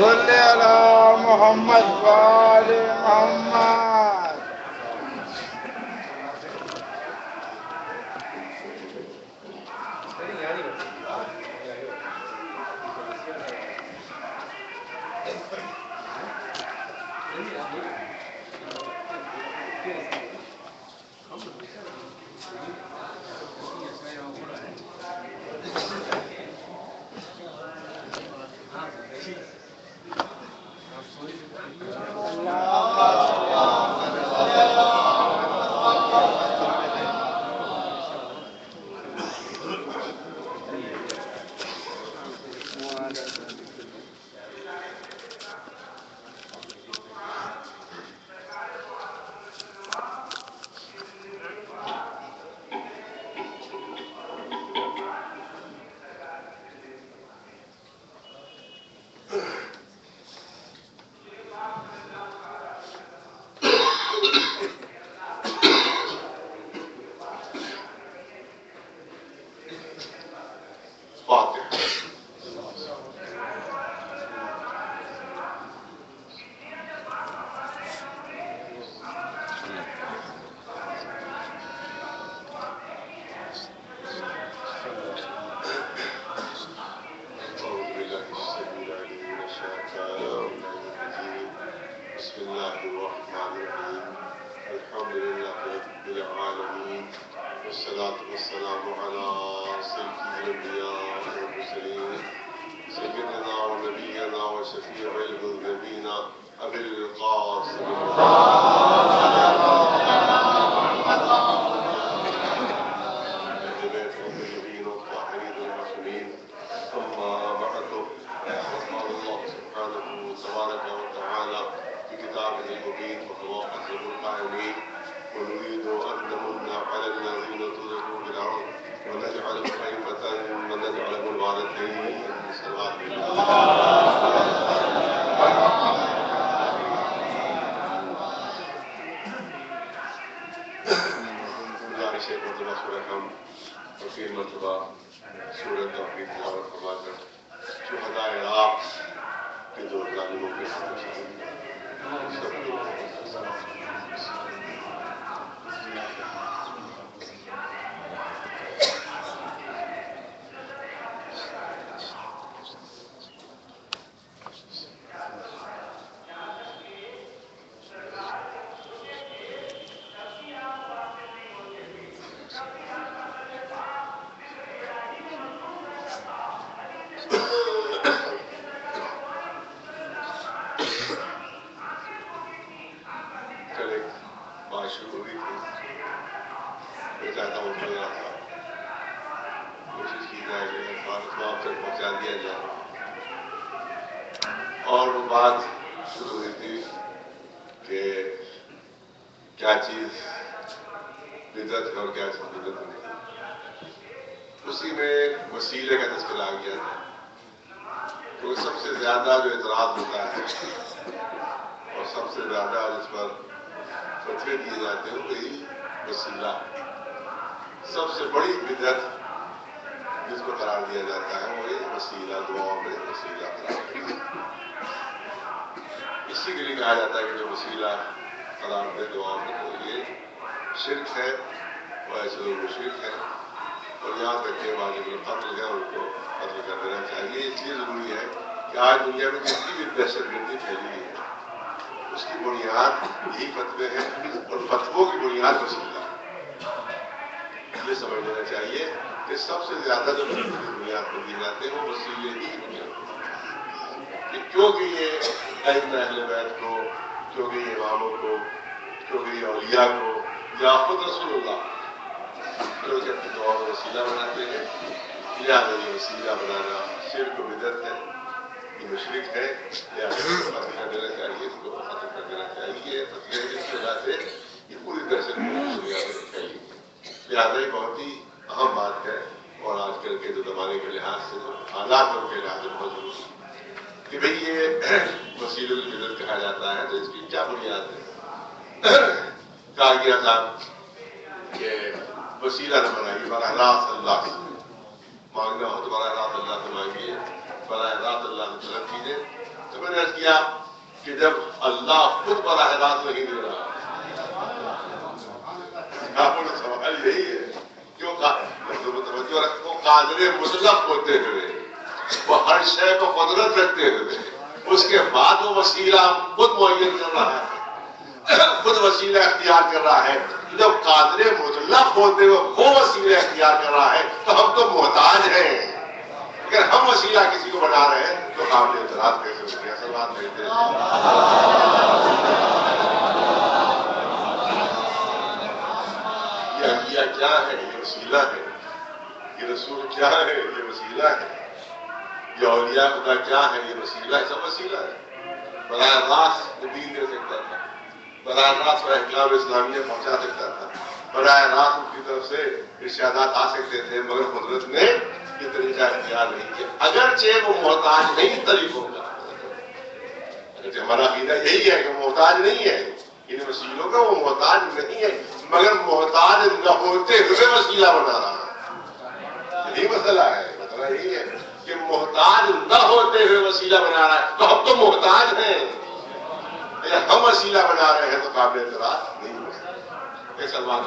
صلی علی محمد وآل محمد. بسم الله الرحمن الرحيم الحمد لله رب العالمين والصلاة والسلام على سيد الأنبياء والمرسلين سيدنا ونبينا وشفيع المذنبين أبي القاسم البيت الطيبين الطاهرين المعصومين أما بعد فقال الله سبحانه تبارك وتعالى في كتابه المبين وهو أحسن القائلين ونريد أن نمن على الذين طرقوا في الأرض ونجعلهم خليفة ونجعلهم الوارثين صلوات الله. گزارش ہے مرتبہ سورہ ہم اور پھر مرتبہ سورہ توحید تلاوت فرما کر شہداء عراق کے دو ظالموں کے ساتھ سب کو اور وہ بات شروع ہوئی تھی کہ کیا چیز بدعت ہے اور کیا چیز بدعت نہیں. اسی میں وسیلے کا تذکرہ آ گیا تھا. تو سب سے زیادہ جو اعتراض ہوتا ہے اور سب سے زیادہ جس پر فتوے دیے جاتے ہیں وہی وسیلہ. سب سے بڑی بدعت جس کو قرار دیا جاتا ہے وہی وسیلہ, دعا میں وسیلہ قرار دیا جاتا ہے. اسی کے لیے کہا جاتا ہے کہ جو وسیلہ قرار دے دعا میں تو یہ شرک ہے, وہ ایسے لوگ مشرک ہے. اور یاد رکھے واجب القتل ہے, ان کو قتل کر دینا چاہیے. اس لیے ضروری ہے کہ آج دنیا میں جتنی بھی دہشت گردی پھیلی ہے اس کی بنیاد یہی فتوے ہیں, اور فتووں کی بنیاد وسیلہ ہے. یہ سمجھ لینا چاہیے کہ سب سے زیادہ جو بنیاد پر دی جاتے ہیں وہ وسیلے ہی بنیاد پر. کیونکہ یہ ائمہ اہل بیت کو, کیونکہ یہ اماموں کو, کیونکہ یہ اولیاء کو یا خود رسول اللہ جو اپنی دعا میں وسیلہ بناتے ہیں, لہٰذا یہ وسیلہ بنانا شرک و بدعت ہے, یہ مشرک ہے. لہٰذا اس کو ختم کر دینا چاہیے, اس کو ختم کر دینا چاہیے. فتوے کی وجہ سے یہ پوری دہشت گردی دنیا میں پھیلی ہے. لہٰذا یہ بہت ہی اہم بات ہے, اور آج کل کے جو زمانے کے لحاظ سے جو حالات کے لحاظ سے بہت ضروری ہے کہ بھئی یہ وسیلہ البدعت کہا جاتا ہے. تو اس کی کیا بنیاد ہے؟ کہا گیا تھا کہ وسیلہ نہ بنائیے, براہ راست اللہ سے مانگنا ہو تو براہ راست اللہ سے مانگیے, براہ راست اللہ سے طلب کیجیے. تو میں نے عرض کیا کہ جب اللہ خود براہ راست نہیں دے رہا، سوال یہی ہے کیوں توجہ رکھو، قادر مطلق ہوتے ہوئے، وہ ہر شے کو قدرت رکھتے ہوئے، اس کے بعد وہ وسیلہ خود معین کر رہا ہے، خود وسیلہ اختیار کر رہا ہے. جب قادر مطلق ہوتے ہوئے وہ وسیلہ اختیار کر رہا ہے تو ہم تو محتاج ہیں. اگر ہم وسیلہ کسی کو بنا رہے ہیں تو قابل اعتراض کیسے ہوتے ہیں؟ اصل بات کہتے ہیں یہ انبیاء کیا ہے؟ یہ وسیلہ ہے. یہ رسول کیا ہے؟ یہ وسیلہ ہے. یہ اولیاء خدا کیا ہے؟ یہ وسیلہ ہے. سب وسیلہ ہے. براہ راست دین دے سکتا تھا، براہ راست احکام اسلامیہ پہنچا سکتا تھا، براہ راست ان کی طرف سے ارشادات آ سکتے تھے، مگر قدرت نے یہ طریقہ اختیار نہیں کیا. اگرچہ وہ محتاج نہیں طریقوں کا، اگرچہ ہمارا عقیدہ یہی ہے کہ محتاج نہیں ہے ان وسیلوں کا، وہ محتاج نہیں ہے، مگر محتاج نہ ہوتے ہوئے وسیلہ بنا رہا ہے. یہی مسئلہ ہے. مسئلہ یہی ہے کہ محتاج نہ ہوتے ہوئے وسیلہ بنا رہا ہے، تو ہم تو محتاج ہیں. اگر ہم وسیلہ بنا رہے ہیں تو قابل اعتراض نہیں ہو سکتا. سلمان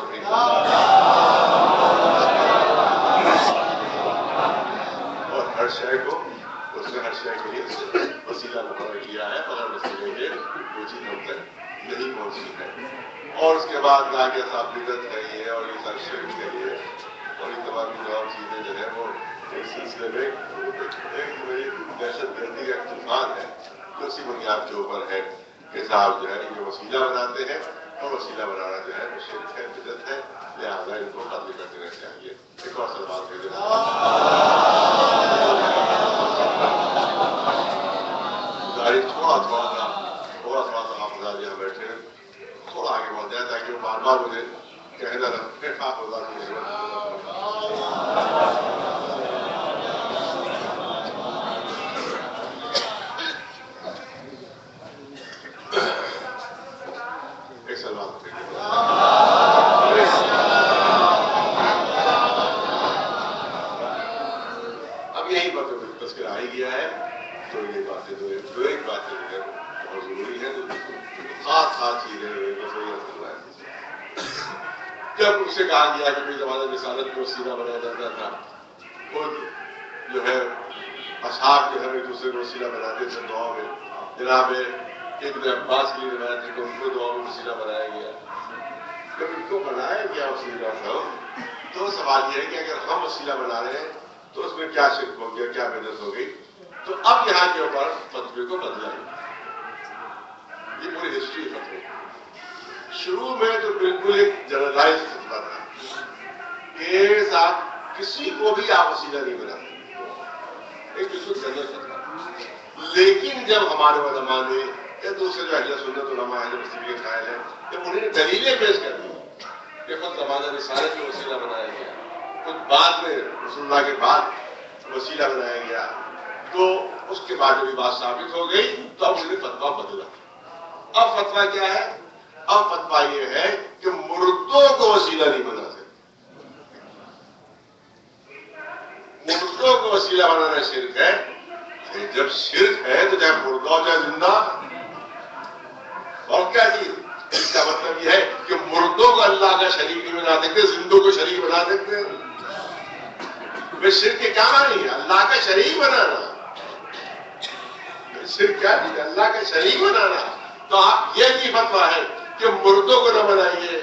اور ہر شے کو اس نے ہر شے کے لیے وسیلہ مقرر کیا ہے، مگر وسیلے کے وہ چیز ہم تک نہیں پہنچی ہے. اور اس کے بعد آگے صابرت ہے یہ، اور یہ سب شرک ہے یہ، اور یہ تمام اور چیزیں جو ہے وہ اس سلسلے میں ایک دہشت گردی کا طوفان ہے جو اسی بنیاد کے اوپر ہے کہ صاحب جو ہے یہ وسیلہ بناتے ہیں، اور وسیلہ بنانا جو ہے وہ شرک ہے، بدعت ہے، لہٰذا ان کو قتل کر دینا چاہیے. ایک اور سوال دے دینا تھوڑا سا حافظہ یہاں بیٹھے تھوڑا آگے بڑھ جائے تاکہ وہ بار بار مجھے کہنا رکھے حافظہ کی ضرورت. ایک سوال اب یہیں پر جو تذکرہ آ ہی گیا ہے تو یہ باتیں جو ایک باتیں جو ہے بہت ضروری ہے، خاص چیزیں جب ان سے کہا گیا کہ کوئی زمانہ رسالت میں وسیلہ بنایا جاتا تھا، خود جو ہے اصحاب جو ہے ایک دوسرے کو وسیلہ بناتے تھے دعا میں. جناب ابن عباس کی روایت ہے کہ ان کو دعا میں وسیلہ بنایا گیا. جب ان کو بنایا گیا وسیلہ تو سوال یہ ہے کہ اگر ہم وسیلہ بنا رہے ہیں تو اس میں کیا شرک ہو گیا، کیا بدعت ہو گئی؟ تو اب یہاں کے اوپر فتوے کو بدلا. یہ پوری ہسٹری فتوے شروع میں تو بالکل ایک جنرلائز فتوا تھا کہ صاحب کسی کو بھی آپ وسیلہ نہیں بنا سکتے، ایک بالکل جنرل فتوا. لیکن جب ہمارے علماء نے یا دوسرے جو اہل سنت علماء اہل مسلم کے قائل ہیں جب انہیں دلیلیں پیش کر دی کہ خود زمانہ رسالت میں وسیلہ بنایا گیا، خود بعد میں رسول اللہ کے بعد وسیلہ بنایا گیا، تو اس کے بعد جو بات ثابت ہو گئی تو اب انہیں فتوا بدلا. اب فتوا کیا ہے؟ اب فتوا یہ ہے کہ مردوں کو وسیلہ نہیں بنا سکتے. مردوں کو وسیلہ بنانا شرک ہے. جب شرک ہے تو چاہے مردہ ہو چاہے زندہ. اور کیا چیز؟ اس کا مطلب یہ ہے کہ مردوں کو اللہ کا شریک نہیں بنا سکتے، زندوں کو شریک بنا سکتے. شرک کے کیا معنی ہے؟ اللہ کا شریک بنانا. شرک کیا چیز؟ اللہ کا شریک بنانا. تو آپ یہ بھی فتوا ہے کہ مردوں کو نہ بنائیے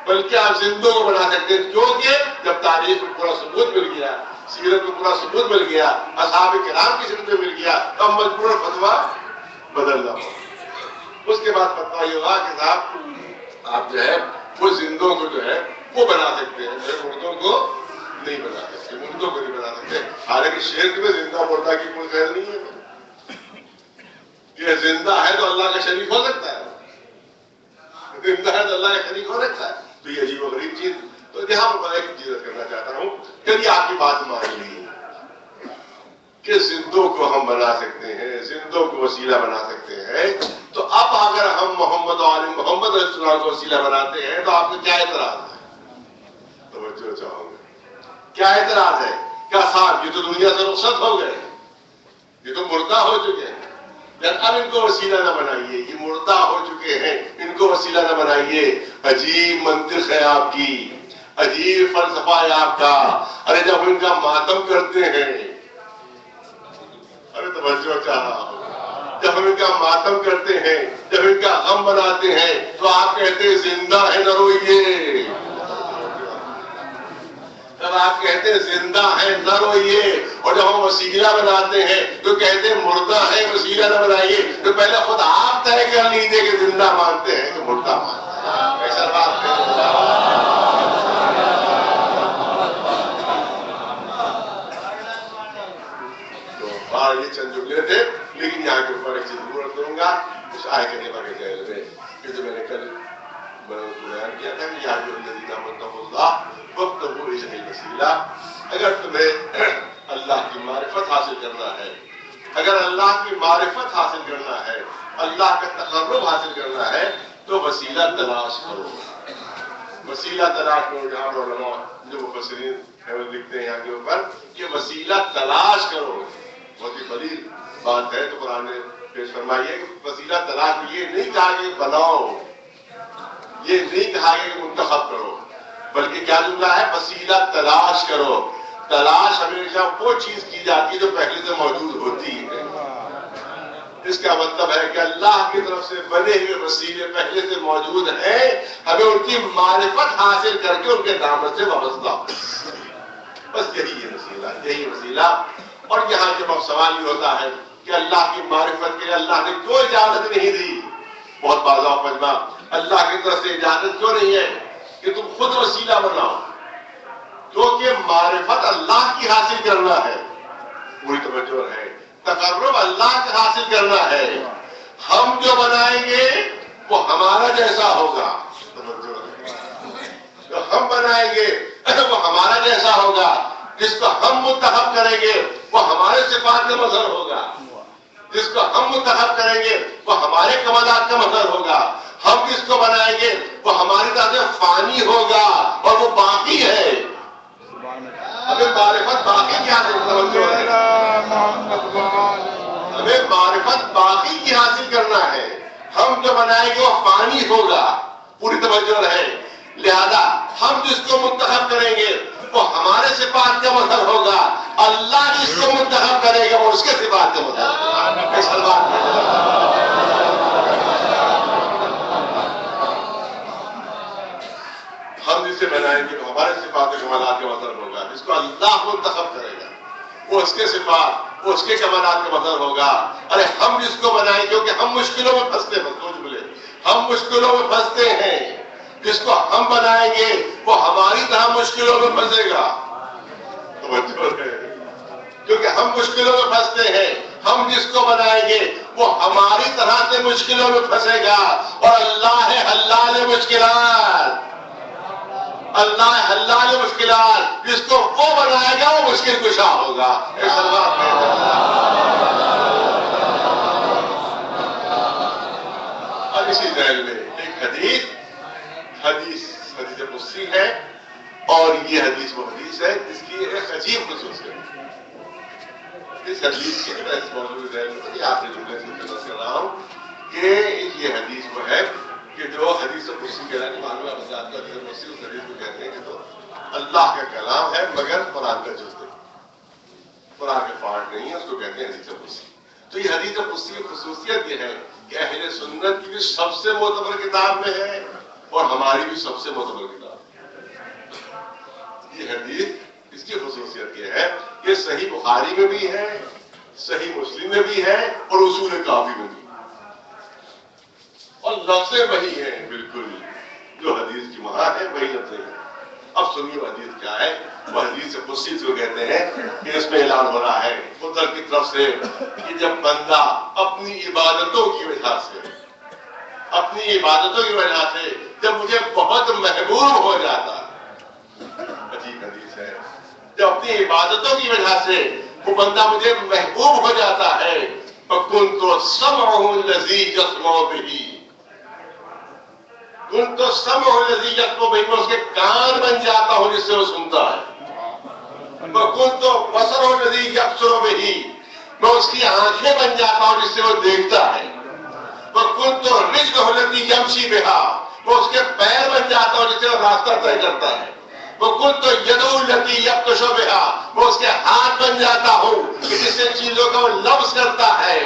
بلکہ آپ زندوں کو بنا سکتے ہیں، کیونکہ جب تاریخ میں پورا ثبوت مل گیا، سیرت میں پورا ثبوت مل گیا، اصحاب کرام کی سیرت میں مل گیا، تو اب مجبور فتوا بدلنا ہوگا. اس کے بعد فتوا یہ ہوا کہ صاحب آپ جو ہے وہ زندوں کو جو ہے وہ بنا سکتے ہیں، مردوں کو نہیں بنا سکتے، مردوں کو نہیں بنا سکتے. حالانکہ شرک میں زندہ مردہ کی کوئی خیر نہیں ہے. یہ زندہ ہے تو اللہ کا شریک ہو سکتا ہے، زندہ ہے تو اللہ کا شریک ہو سکتا ہے. تو یہ عجیب و غریب چیز. تو یہاں پر میں ایک چیز کرنا چاہتا ہوں کہ آپ کی بات مان لی کہ زندوں کو ہم بنا سکتے ہیں، زندوں کو وسیلہ بنا سکتے ہیں، تو اب اگر ہم محمد و آل محمد علیہ السلام کو وسیلہ بناتے ہیں تو آپ کو کیا اعتراض ہے؟ توجہ چاہوں گے. کیا اعتراض ہے؟ کیا صاحب یہ تو دنیا سے رخصت ہو گئے، یہ تو مردہ ہو چکے ہیں، اب ان کو وسیلہ نہ بنائیے، یہ مردہ ہو چکے ہیں، ان کو وسیلہ نہ بنائیے. عجیب منطق ہے آپ کی، عجیب فلسفہ ہے آپ کا. ارے جب ان کا ماتم کرتے ہیں، ارے توجہ چاہ رہا ہوں، جب ہم ان کا ماتم کرتے ہیں، جب ان کا غم بناتے ہیں، تو آپ کہتے ہیں زندہ ہے نہ روئیے. جب آپ کہتے ہیں زندہ ہے نہ روئیے، اور جب ہم وسیلہ بناتے ہیں تو کہتے ہیں مردہ ہے وسیلہ نہ بنائیے. تو پہلے خود آپ طے کر لیجیے کہ زندہ مانتے ہیں کہ مردہ مانتے ہیں. ایسا بات تو یہ چند جملے تھے، لیکن یہاں کے اوپر ایک چیز ضرور کروں گا. اس آئے کے نبا کے ذیل میں کہ جو میں نے کل بیان کیا تھا کہ یہاں جو الذین منتقوا اللہ وابتغوا الیہ الوسیلہ، اگر تمہیں اللہ کی معرفت حاصل کرنا ہے، اگر اللہ کی معرفت حاصل کرنا ہے، اللہ کا تقرب حاصل کرنا ہے، تو وسیلہ تلاش کرو. وسیلہ تلاش کرو. جہاں علماء جو مفسرین ہیں وہ لکھتے ہیں یہاں کے اوپر کہ وسیلہ تلاش کرو. بہت ہی بڑی بات ہے. تو قرآن نے پیش فرمائیے کہ وسیلہ تلاش، یہ نہیں کہا کہ بناؤ، یہ نہیں کہا کہ منتخب کرو، بلکہ کیا جملہ ہے؟ وسیلہ تلاش کرو. تلاش ہمیشہ وہ چیز کی جاتی ہے جو پہلے سے موجود ہوتی ہے. اس کا مطلب ہے کہ اللہ کی طرف سے بنے ہوئے وسیلے پہلے سے موجود ہیں، ہمیں ان کی معرفت حاصل کر کے ان کے دامن سے وابستہ ہو. بس یہی ہے وسیلہ، یہی وسیلہ. اور یہاں جب اب سوال یہ ہوتا ہے کہ اللہ کی معرفت کے لیے اللہ نے کیوں اجازت نہیں دی؟ بہت بازا مجمع، اللہ کی طرف سے اجازت کیوں نہیں ہے کہ تم خود وسیلہ بناؤ؟ کیونکہ معرفت اللہ کی حاصل کرنا ہے، پوری توجہ ہے. تقرب اللہ کا حاصل کرنا ہے. ہم جو بنائیں گے وہ ہمارا جیسا ہوگا. جو ہم بنائیں گے وہ ہمارا جیسا ہوگا. جس کو ہم منتخب کریں گے وہ ہمارے صفات کا مظہر ہوگا. جس کو ہم منتخب کریں گے وہ ہمارے کمالات کا مظہر ہوگا. ہم جس کو بنائیں گے وہ ہماری طرح سے فانی ہوگا اور وہ باقی ہے. ہمیں معرفت باقی کی حاصل ہمیں معرفت باقی کی حاصل کرنا ہے. ہم جو بنائیں گے وہ فانی ہوگا. پوری توجہ رہے. لہذا ہم جس کو منتخب کریں گے وہ ہمارے صفات کا مظہر ہوگا. اللہ جس کو منتخب کرے گا وہ اس کے صفات کا مظہر ہوگا. ہم جسے بنائیں گے وہ ہمارے صفات و کمالات کا مظہر ہوگا. جس کو اللہ منتخب کرے گا وہ اس کے صفات، وہ اس کے کمالات کا مظہر ہوگا. ارے ہم جس کو بنائیں گے کیونکہ ہم مشکلوں میں پھنستے ہیں. ہم مشکلوں میں پھنستے ہیں. جس کو ہم بنائیں گے وہ ہماری طرح مشکلوں میں پھنسے گا. کیونکہ ہم مشکلوں میں پھنستے ہیں. ہم جس کو بنائیں گے وہ ہماری طرح سے مشکلوں میں پھنسے گا. اور اللہ ہے حلال مشکلات. اللہ ہے حلال مشکلات. جس کو وہ بنائے گا وہ مشکل کشا ہوگا. اور اسی ذیل میں ایک حدیث قدسی ہے، اور یہ حدیث وہ حدیث ہے جس کی ایک عجیب خصوصیت ہے. اس حدیث کی میں اس موضوع ذہن میں آپ نے جملے سے تلاش کر رہا ہوں کہ یہ حدیث وہ ہے کہ جو حدیث قدسی کہلانے معلوم ہے حضرات کا حدیث قدسی، اس حدیث کو کہتے ہیں کہ تو اللہ کا کلام ہے مگر قرآن کا جز نہیں، قرآن کا پارٹ نہیں ہے، اس کو کہتے ہیں حدیث قدسی. تو یہ حدیث قدسی کی خصوصیت یہ ہے کہ اہل سنت کی بھی سب سے معتبر کتاب میں ہے اور ہماری بھی سب سے معتبر کتاب ہے. یہ حدیث اس کی خصوصیت یہ ہے کہ صحیح بخاری میں بھی ہے، صحیح مسلم میں بھی ہے اور اصول کافی میں بھی ہے. اور لفظیں وہی ہیں بالکل جو حدیث کی وہاں ہے، وہی لفظیں ہیں. اب سنیے وہ حدیث کیا ہے. وہ حدیث قدسی کو کہتے ہیں کہ اس میں اعلان ہو رہا ہے خدا کی طرف سے کہ جب بندہ اپنی عبادتوں کی وجہ سے جب مجھے بہت محبوب ہو جاتا ہے. عجیب حدیث ہے. جب اپنی عبادتوں کی وجہ سے وہ بندہ مجھے محبوب ہو جاتا ہے فَكُنْتُ سَمْعُهُ الَّذِي يَسْمَعُ بِهِ، كُنْتُ سَمْعُهُ الَّذِي يَسْمَعُ بِهِ، میں اس کے کان بن جاتا ہوں جس سے وہ سنتا ہے. فَكُنْتُ بَصَرُهُ الَّذِي يَبْصُرُ بِهِ، میں اس کی آنکھیں بن جاتا ہوں جس سے وہ دیکھتا ہے. وَكُنْتُ رِجْلُهُ الَّتِي يَمْشِي بِهَا، میں اس کے پیر بن جاتا ہوں جس سے وہ راستہ طے کرتا ہے. وَكُنْتُ يَدُهُ الَّتِي يَبْطِشُ بِهَا، میں اس کے ہاتھ بن جاتا ہوں کہ جس سے چیزوں کا وہ لمس کرتا ہے.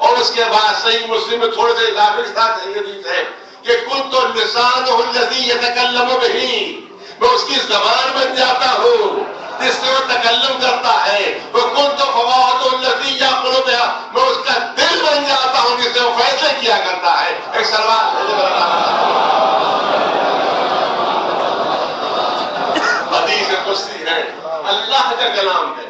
اور اس کے بعد صحیح مسلم میں تھوڑے سے اضافے کے ساتھ یہ حدیث ہے کہ كُنْتُ لِسَانُهُ الَّذِي يَتَكَلَّمُ بِهِ، میں اس کی زبان بن جاتا ہوں جس سے وہ تکلم کرتا ہے. وَكُنْتُ فَوَاضُهُ الَّذِي يَأْكُلُ بِهَا، میں اس کا دل بن جاتا ہوں جس سے وہ فیصلے کیا کرتا ہے. ایک سلوات حدیث قدسی ہے، اللہ کا کلام ہے.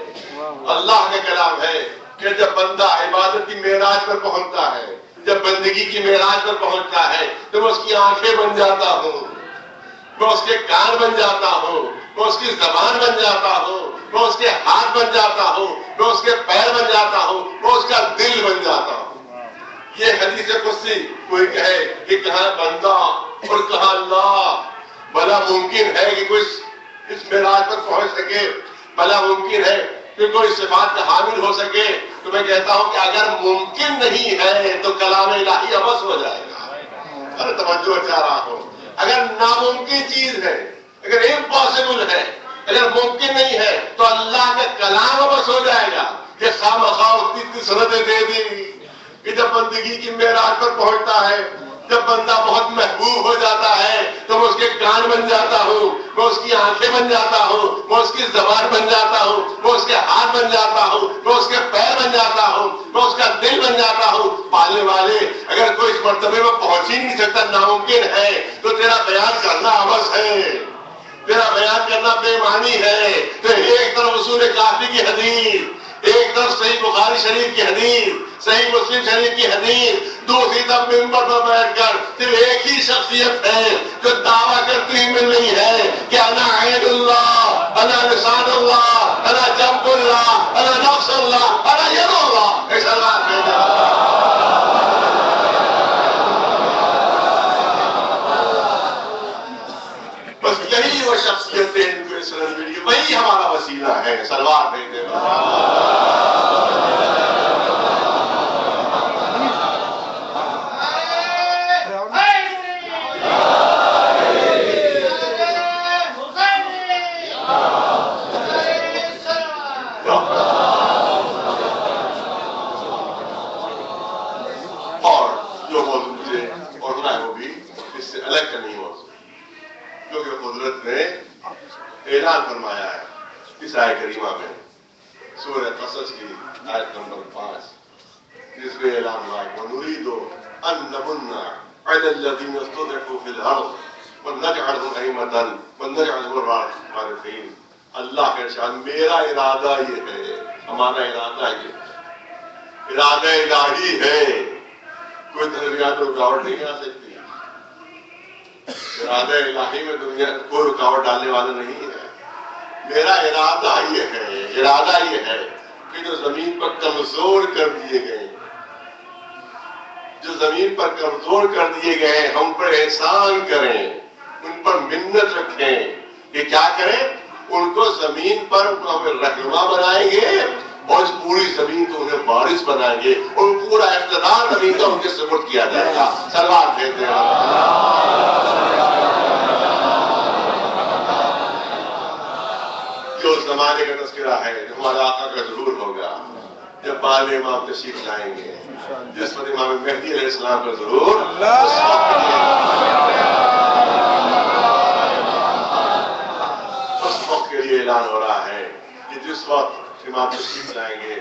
اللہ کا کلام ہے کہ جب بندہ عبادت کی معراج پر پہنچتا ہے، جب بندگی کی معراج پر پہنچتا ہے تو میں اس کی آنکھیں بن جاتا ہوں، میں اس کے کان بن جاتا ہوں، میں اس کی زبان بن جاتا ہوں، میں اس کے ہاتھ بن جاتا ہوں، میں اس کے پیر بن جاتا ہوں، میں اس کا دل بن جاتا ہوں. یہ حدیث قدسی کوئی کہے کہ کہاں بندہ اور کہاں اللہ. بھلا ممکن ہے کہ کوئی اس معراج پر پہنچ سکے؟ بھلا ممکن ہے کہ کوئی صفات کا حامل ہو سکے؟ تو میں کہتا ہوں کہ اگر ممکن نہیں ہے تو کلام الہی عبث ہو جائے گا. ارے توجہ چاہ رہا ہوں. اگر ناممکن چیز ہے، اگر امپاسبل ہے، اگر ممکن نہیں ہے تو اللہ کا کلام عبث ہو جائے گا. یہ خواہ اتنی صورتیں دے دی کہ جب بندگی کی معراج پر پہنچتا ہے، جب بندہ بہت محبوب ہو جاتا ہے تو میں اس کے کان بن جاتا ہوں، میں اس کی آنکھیں بن جاتا ہوں، میں اس کی زبان بن جاتا ہوں، میں اس کے ہاتھ بن جاتا ہوں، میں اس کے پیر بن جاتا ہوں، میں اس کا دل بن جاتا ہوں. پالنے والے اگر کوئی اس مرتبے میں پہنچ ہی نہیں سکتا، ناممکن ہے، تو تیرا بیان کرنا عبث ہے، تیرا بیان کرنا بے معنی ہے. تو ایک طرف اصول کافی کی حدیث، ایک طرف صحیح بخاری شریف کی حدیث، صحیح مسلم شریف کی حدیث، دوسری طرف منبر پر بیٹھ کر صرف ایک ہی شخصیت ہے جو دعویٰ کرتی مل رہی ہے کہ انا عین اللہ، انا لسان اللہ، انا جنب اللہ، انا نفس اللہ، انا ید اللہ. ایسا بات ہے. بس یہی وہ شخصیتیں ان کو سرنج ملی، وہی ہمارا وسیلہ ہے. سلوات نہیں دے اعلان فرمایا ہے اس آیت کریمہ میں، سورہ قصص کی آیت نمبر 5، جس میں اعلان ہوا ہے وَنُرِيدُ أَن نَّمُنَّ عَلَى الَّذِينَ اسْتُضْعِفُوا فِي الْأَرْضِ وَنَجْعَلْهُمْ أَئِمَّةً وَنَجْعَلْهُمُ الْوَارِثِينَ. اللہ کا ارشاد، میرا ارادہ یہ ہے، ہمارا ارادہ یہ ہے، ارادہ الہی ہے، کوئی دنیا میں رکاوٹ نہیں آ سکتی. ارادہ الہی میں دنیا کوئی رکاوٹ ڈالنے والا نہیں ہے. میرا ارادہ یہ ہے، ارادہ یہ ہے کہ جو زمین پر کمزور کر دیے گئے، جو زمین پر کمزور کر دیے گئے، ہم پر احسان کریں، ان پر منت رکھیں. یہ کیا کریں؟ ان کو زمین پر ہمیں رہنما بنائیں گے اور اس پوری زمین کو انہیں وارث بنائیں گے اور پورا اقتدار زمین کا ان کے سپرد کیا جائے گا. سلوات بھیجتے ہیں. جو زمانے کا تذکرہ ہے، جو ہمارا آقا کا ظہور ہوگا جب بعد امام تشریف لائیں گے، جس وقت امام مہدی علیہ السلام کا ظہور، اس وقت کے لیے اعلان ہو رہا ہے کہ جس وقت امام تشریف لائیں گے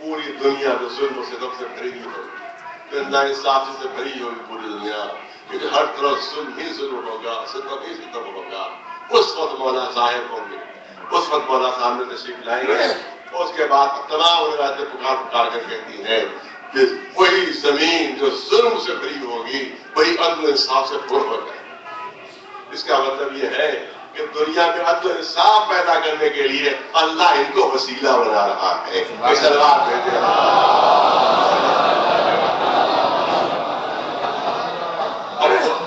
پوری دنیا جو ظلم و ستم سے بھری ہوگی، ناانصافی سے بھری ہوگی پوری دنیا، کیونکہ ہر طرف ظلم ہی ظلم ہوگا، ستم ہی ستم ہوگا. اس وقت مولا ظاہر ہوں گے، اس وقت مولا سامنے تشریف لائیں گے. اور اس کے بعد تمام روایتیں پکار پکار کر کہتی ہیں کہ وہی زمین جو ظلم سے بھری ہوگی وہی عدل و انصاف سے پر ہو جائے گی. اس کا مطلب یہ ہے کہ دنیا میں عدل و انصاف پیدا کرنے کے لیے اللہ ان کو وسیلہ بنا رہا ہے.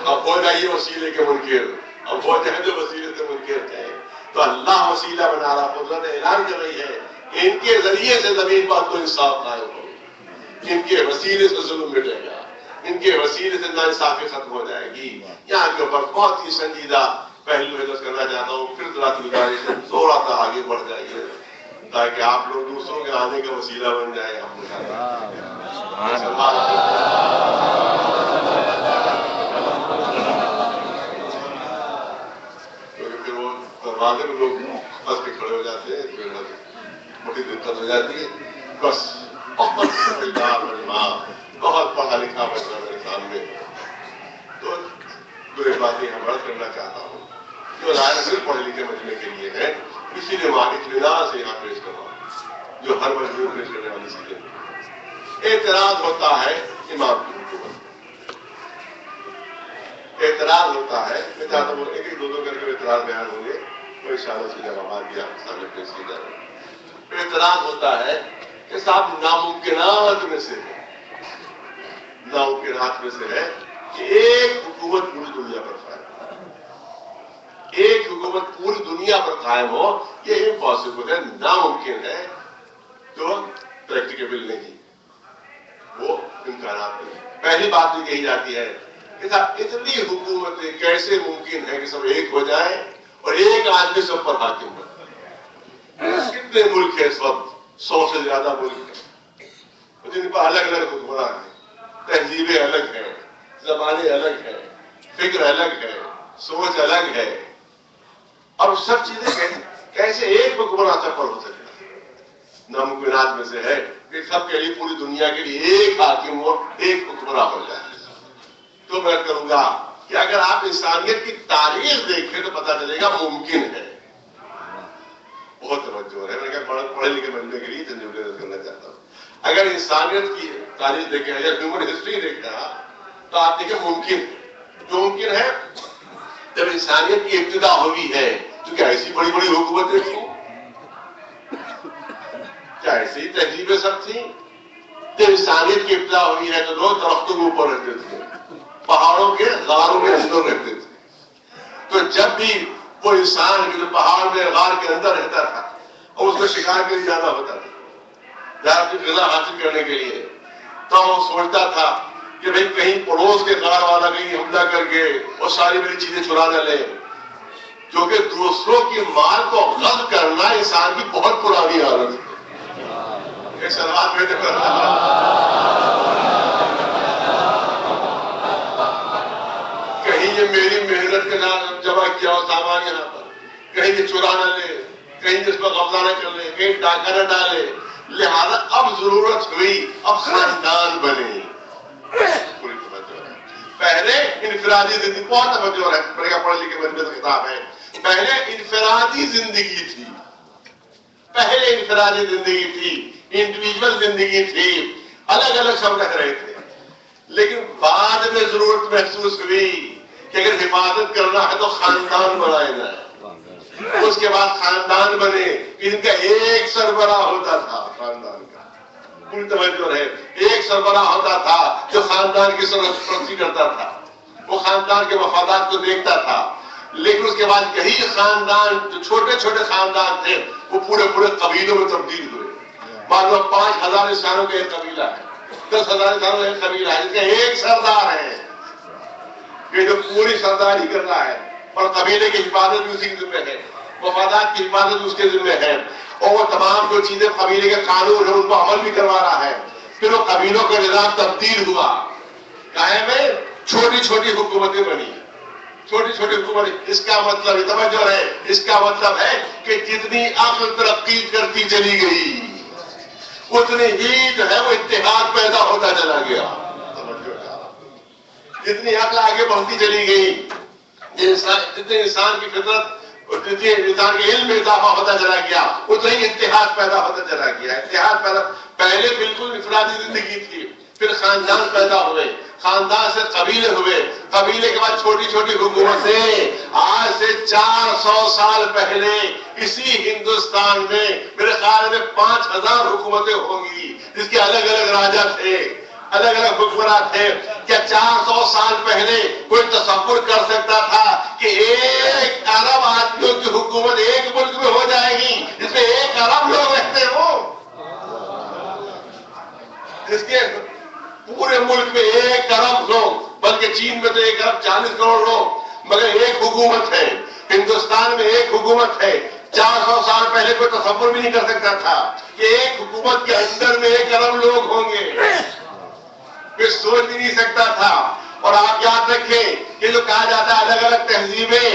اب ہو جائیے وسیلے کے منکر، اب ہو جائے جو وسیلے سے منکر ہے. تو اللہ وسیلہ بنا رہا، قدرت اعلان کر رہی ہے کہ ان کے ذریعے سے زمین پر عدل و انصاف قائم ہو. ان کے وسیلے سے ظلم مٹے گا، ان کے وسیلے سے ناانصافی ختم ہو جائے گی. یہاں کے اوپر بہت ہی سنجیدہ پہلو ہے کرنا چاہتا ہوں. پھر ذرا گزارش ہے تھوڑا سا آگے بڑھ جائیے تاکہ آپ لوگ دوسروں کے آنے کا وسیلہ بن جائے. ہم کیونکہ پھر وہ دروازے میں لوگ پھنس کے کھڑے ہو جاتے ہیں، پھر بڑی دقت ہو جاتی ہے. بس بہت سمجھدار مجمع، بہت پڑھا لکھا بچہ میرے سامنے. تو دو ایک باتیں ہم عرض کرنا چاہتا ہوں جو ظاہر صرف پڑھے لکھے مجمع کے لیے ہے، اسی لیے ماں اطمینان سے یہاں پیش کر رہا ہوں جو ہر مجمع پیش کرنے والی چیزیں. اعتراض ہوتا ہے امام کی حکومت، اعتراض ہوتا ہے. میں چاہتا ہوں ایک ایک دو دو کر کے اعتراض بیان ہوں گے، کوئی شاید اس کی جوابات بھی آپ کے سامنے پیش کی جائے. اعتراض ہوتا ہے کہ صاحب ناممکنات میں سے ہے، ناممکنات میں سے ہے کہ ایک حکومت پوری دنیا پر قائم ہو، ایک حکومت پوری دنیا پر قائم ہو. یہ امپاسبل ہے، ناممکن ہے، تو پریکٹیکیبل نہیں، وہ امکانات نہیں. پہلی بات تو کہی جاتی ہے کہ صاحب اتنی حکومتیں کیسے ممکن ہے کہ سب ایک ہو جائیں اور ایک آدمی سب پر حاکم ہو. کتنے ملک ہے اس وقت؟ 100 سے زیادہ ملک ہیں جن پر الگ الگ حکمران ہیں، تہذیبیں الگ ہیں، زبانیں الگ ہیں، فکر الگ ہے، سوچ الگ ہے. اور سب چیزیں کیسے ایک حکمران سب پر ہو سکتا ہے؟ ناممکنات میں سے ہے کہ سب کے لیے پوری دنیا کے لیے ایک حاکم ہو، ایک حکمراں ہو جائے. تو میں کروں گا کہ اگر آپ انسانیت کی تاریخ دیکھیں تو پتہ چلے گا ممکن ہے. بہت توجہ ہے، میں کہا پڑھے لکھے بننے کے لیے تجربہ کرنا چاہتا ہوں. اگر انسانیت کی تاریخ دیکھیں یا ہیومن ہسٹری دیکھیں تو آپ دیکھیں ممکن ہے. جو ممکن ہے جب انسانیت کی ابتدا ہوئی ہے، کیونکہ ایسی بڑی بڑی حکومتیں تھیں، کیا ایسی تہذیبیں سب تھیں. جب انسانیت کی ابتدا ہوئی ہے تو لوگ درختوں کے اوپر رہتے تھے، پہاڑوں کے غاروں کے اندر رہتے تھے. تو جب بھی وہ انسان جو پہاڑ میں غار کے اندر رہتا تھا اور اس کو شکار کے لیے جانا ہوتا تھا اپنی غذا حاصل کرنے کے لیے، تو وہ سوچتا تھا کہ بھئی کہیں پڑوس کے غار والا کہیں حملہ کر کے اور ساری میری چیزیں چرا نہ لے. کیونکہ دوسروں کی مال کو غصب کرنا انسان کی بہت پرانی عادت ہے. ایک سلوات میں دیکھو کہیں یہ میری محنت کے نام جمع کیا ہو سامان یہاں پر، کہیں یہ چرا نہ لے، کہیں جس پر قبضہ نہ کر لے، کہیں ڈاکہ نہ ڈالے. لہذا اب ضرورت ہوئی اب خاندان بنے. پہلے انفرادی زندگی، بہت توجہ ہے، پڑھے لکھے بندے کا کتاب ہے. پہلے انفرادی زندگی تھی، پہلے انفرادی زندگی تھی، انڈیویجول زندگی تھی، الگ الگ سب رہ رہے تھے. لیکن بعد میں ضرورت محسوس ہوئی کہ اگر حفاظت کرنا ہے تو خاندان بنایا جائے. اس کے بعد خاندان بنے، ان کا ایک سربراہ ہوتا تھا. خاندان کا پوری توجہ ہے، ایک سربراہ ہوتا تھا جو خاندان کی سرپرستی کرتا تھا، وہ خاندان کے مفادات کو دیکھتا تھا. لیکن اس کے بعد یہی خاندان جو چھوٹے چھوٹے خاندان تھے وہ پورے پورے قبیلوں میں تبدیل ہوئے. مان لو 5000 انسانوں کا ایک قبیلہ ہے، 10,000 انسانوں کا ایک قبیلہ ہے جس کا ایک سردار ہے، یہ جو پوری سرداری کر رہا ہے. اور قبیلے کی حفاظت بھی اسی کے ذمہ ہے، مفادات کی حفاظت اس کے ذمہ ہے، اور وہ تمام جو چیزیں قبیلے کے قانون ہیں ان کو عمل بھی کروا رہا ہے. پھر وہ قبیلوں کا نظام تبدیل ہوا، قائم ہے، چھوٹی چھوٹی حکومتیں بنی، چھوٹی چھوٹی حکومت. اس کا مطلب توجہ ہے، اس کا مطلب ہے کہ جتنی عقل ترقی کرتی چلی گئی اتنی ہی جو ہے وہ اتحاد پیدا ہوتا چلا گیا. جتنی عقل آگے بڑھتی چلی گئی، جتنے انسان کی فطرت، جتنے انسان کے علم میں اضافہ ہوتا چلا گیا اتنا ہی اتحاد پیدا ہوتا چلا گیا. اتحاد پیدا، پہلے بالکل انفرادی زندگی تھی، پھر خاندان پیدا ہوئے، خاندان سے قبیلے ہوئے، قبیلے کے بعد چھوٹی چھوٹی حکومتیں. آج سے 400 سال پہلے اسی ہندوستان میں میرے خیال میں 5000 حکومتیں ہوں گی جس کے الگ الگ راجا تھے، الگ الگ حکمراں تھے. کیا 400 سال پہلے کوئی تصور کر سکتا تھا کہ 1 ارب آدمیوں کی حکومت ایک ملک میں ہو جائے گی جس میں 1 ارب لوگ رہتے ہوں؟ جس کے پورے ملک میں 1 ارب لوگ، بلکہ چین میں تو 1 ارب 40 کروڑ لوگ، مگر ایک حکومت ہے ہندوستان میں، ایک حکومت ہے. 400 سال پہلے کوئی تصور بھی نہیں کر سکتا تھا کہ ایک حکومت کے اندر میں 1 ارب لوگ ہوں گے، کوئی سوچ بھی نہیں سکتا تھا. اور آپ یاد رکھیں کہ جو کہا جاتا ہے الگ الگ تہذیبیں،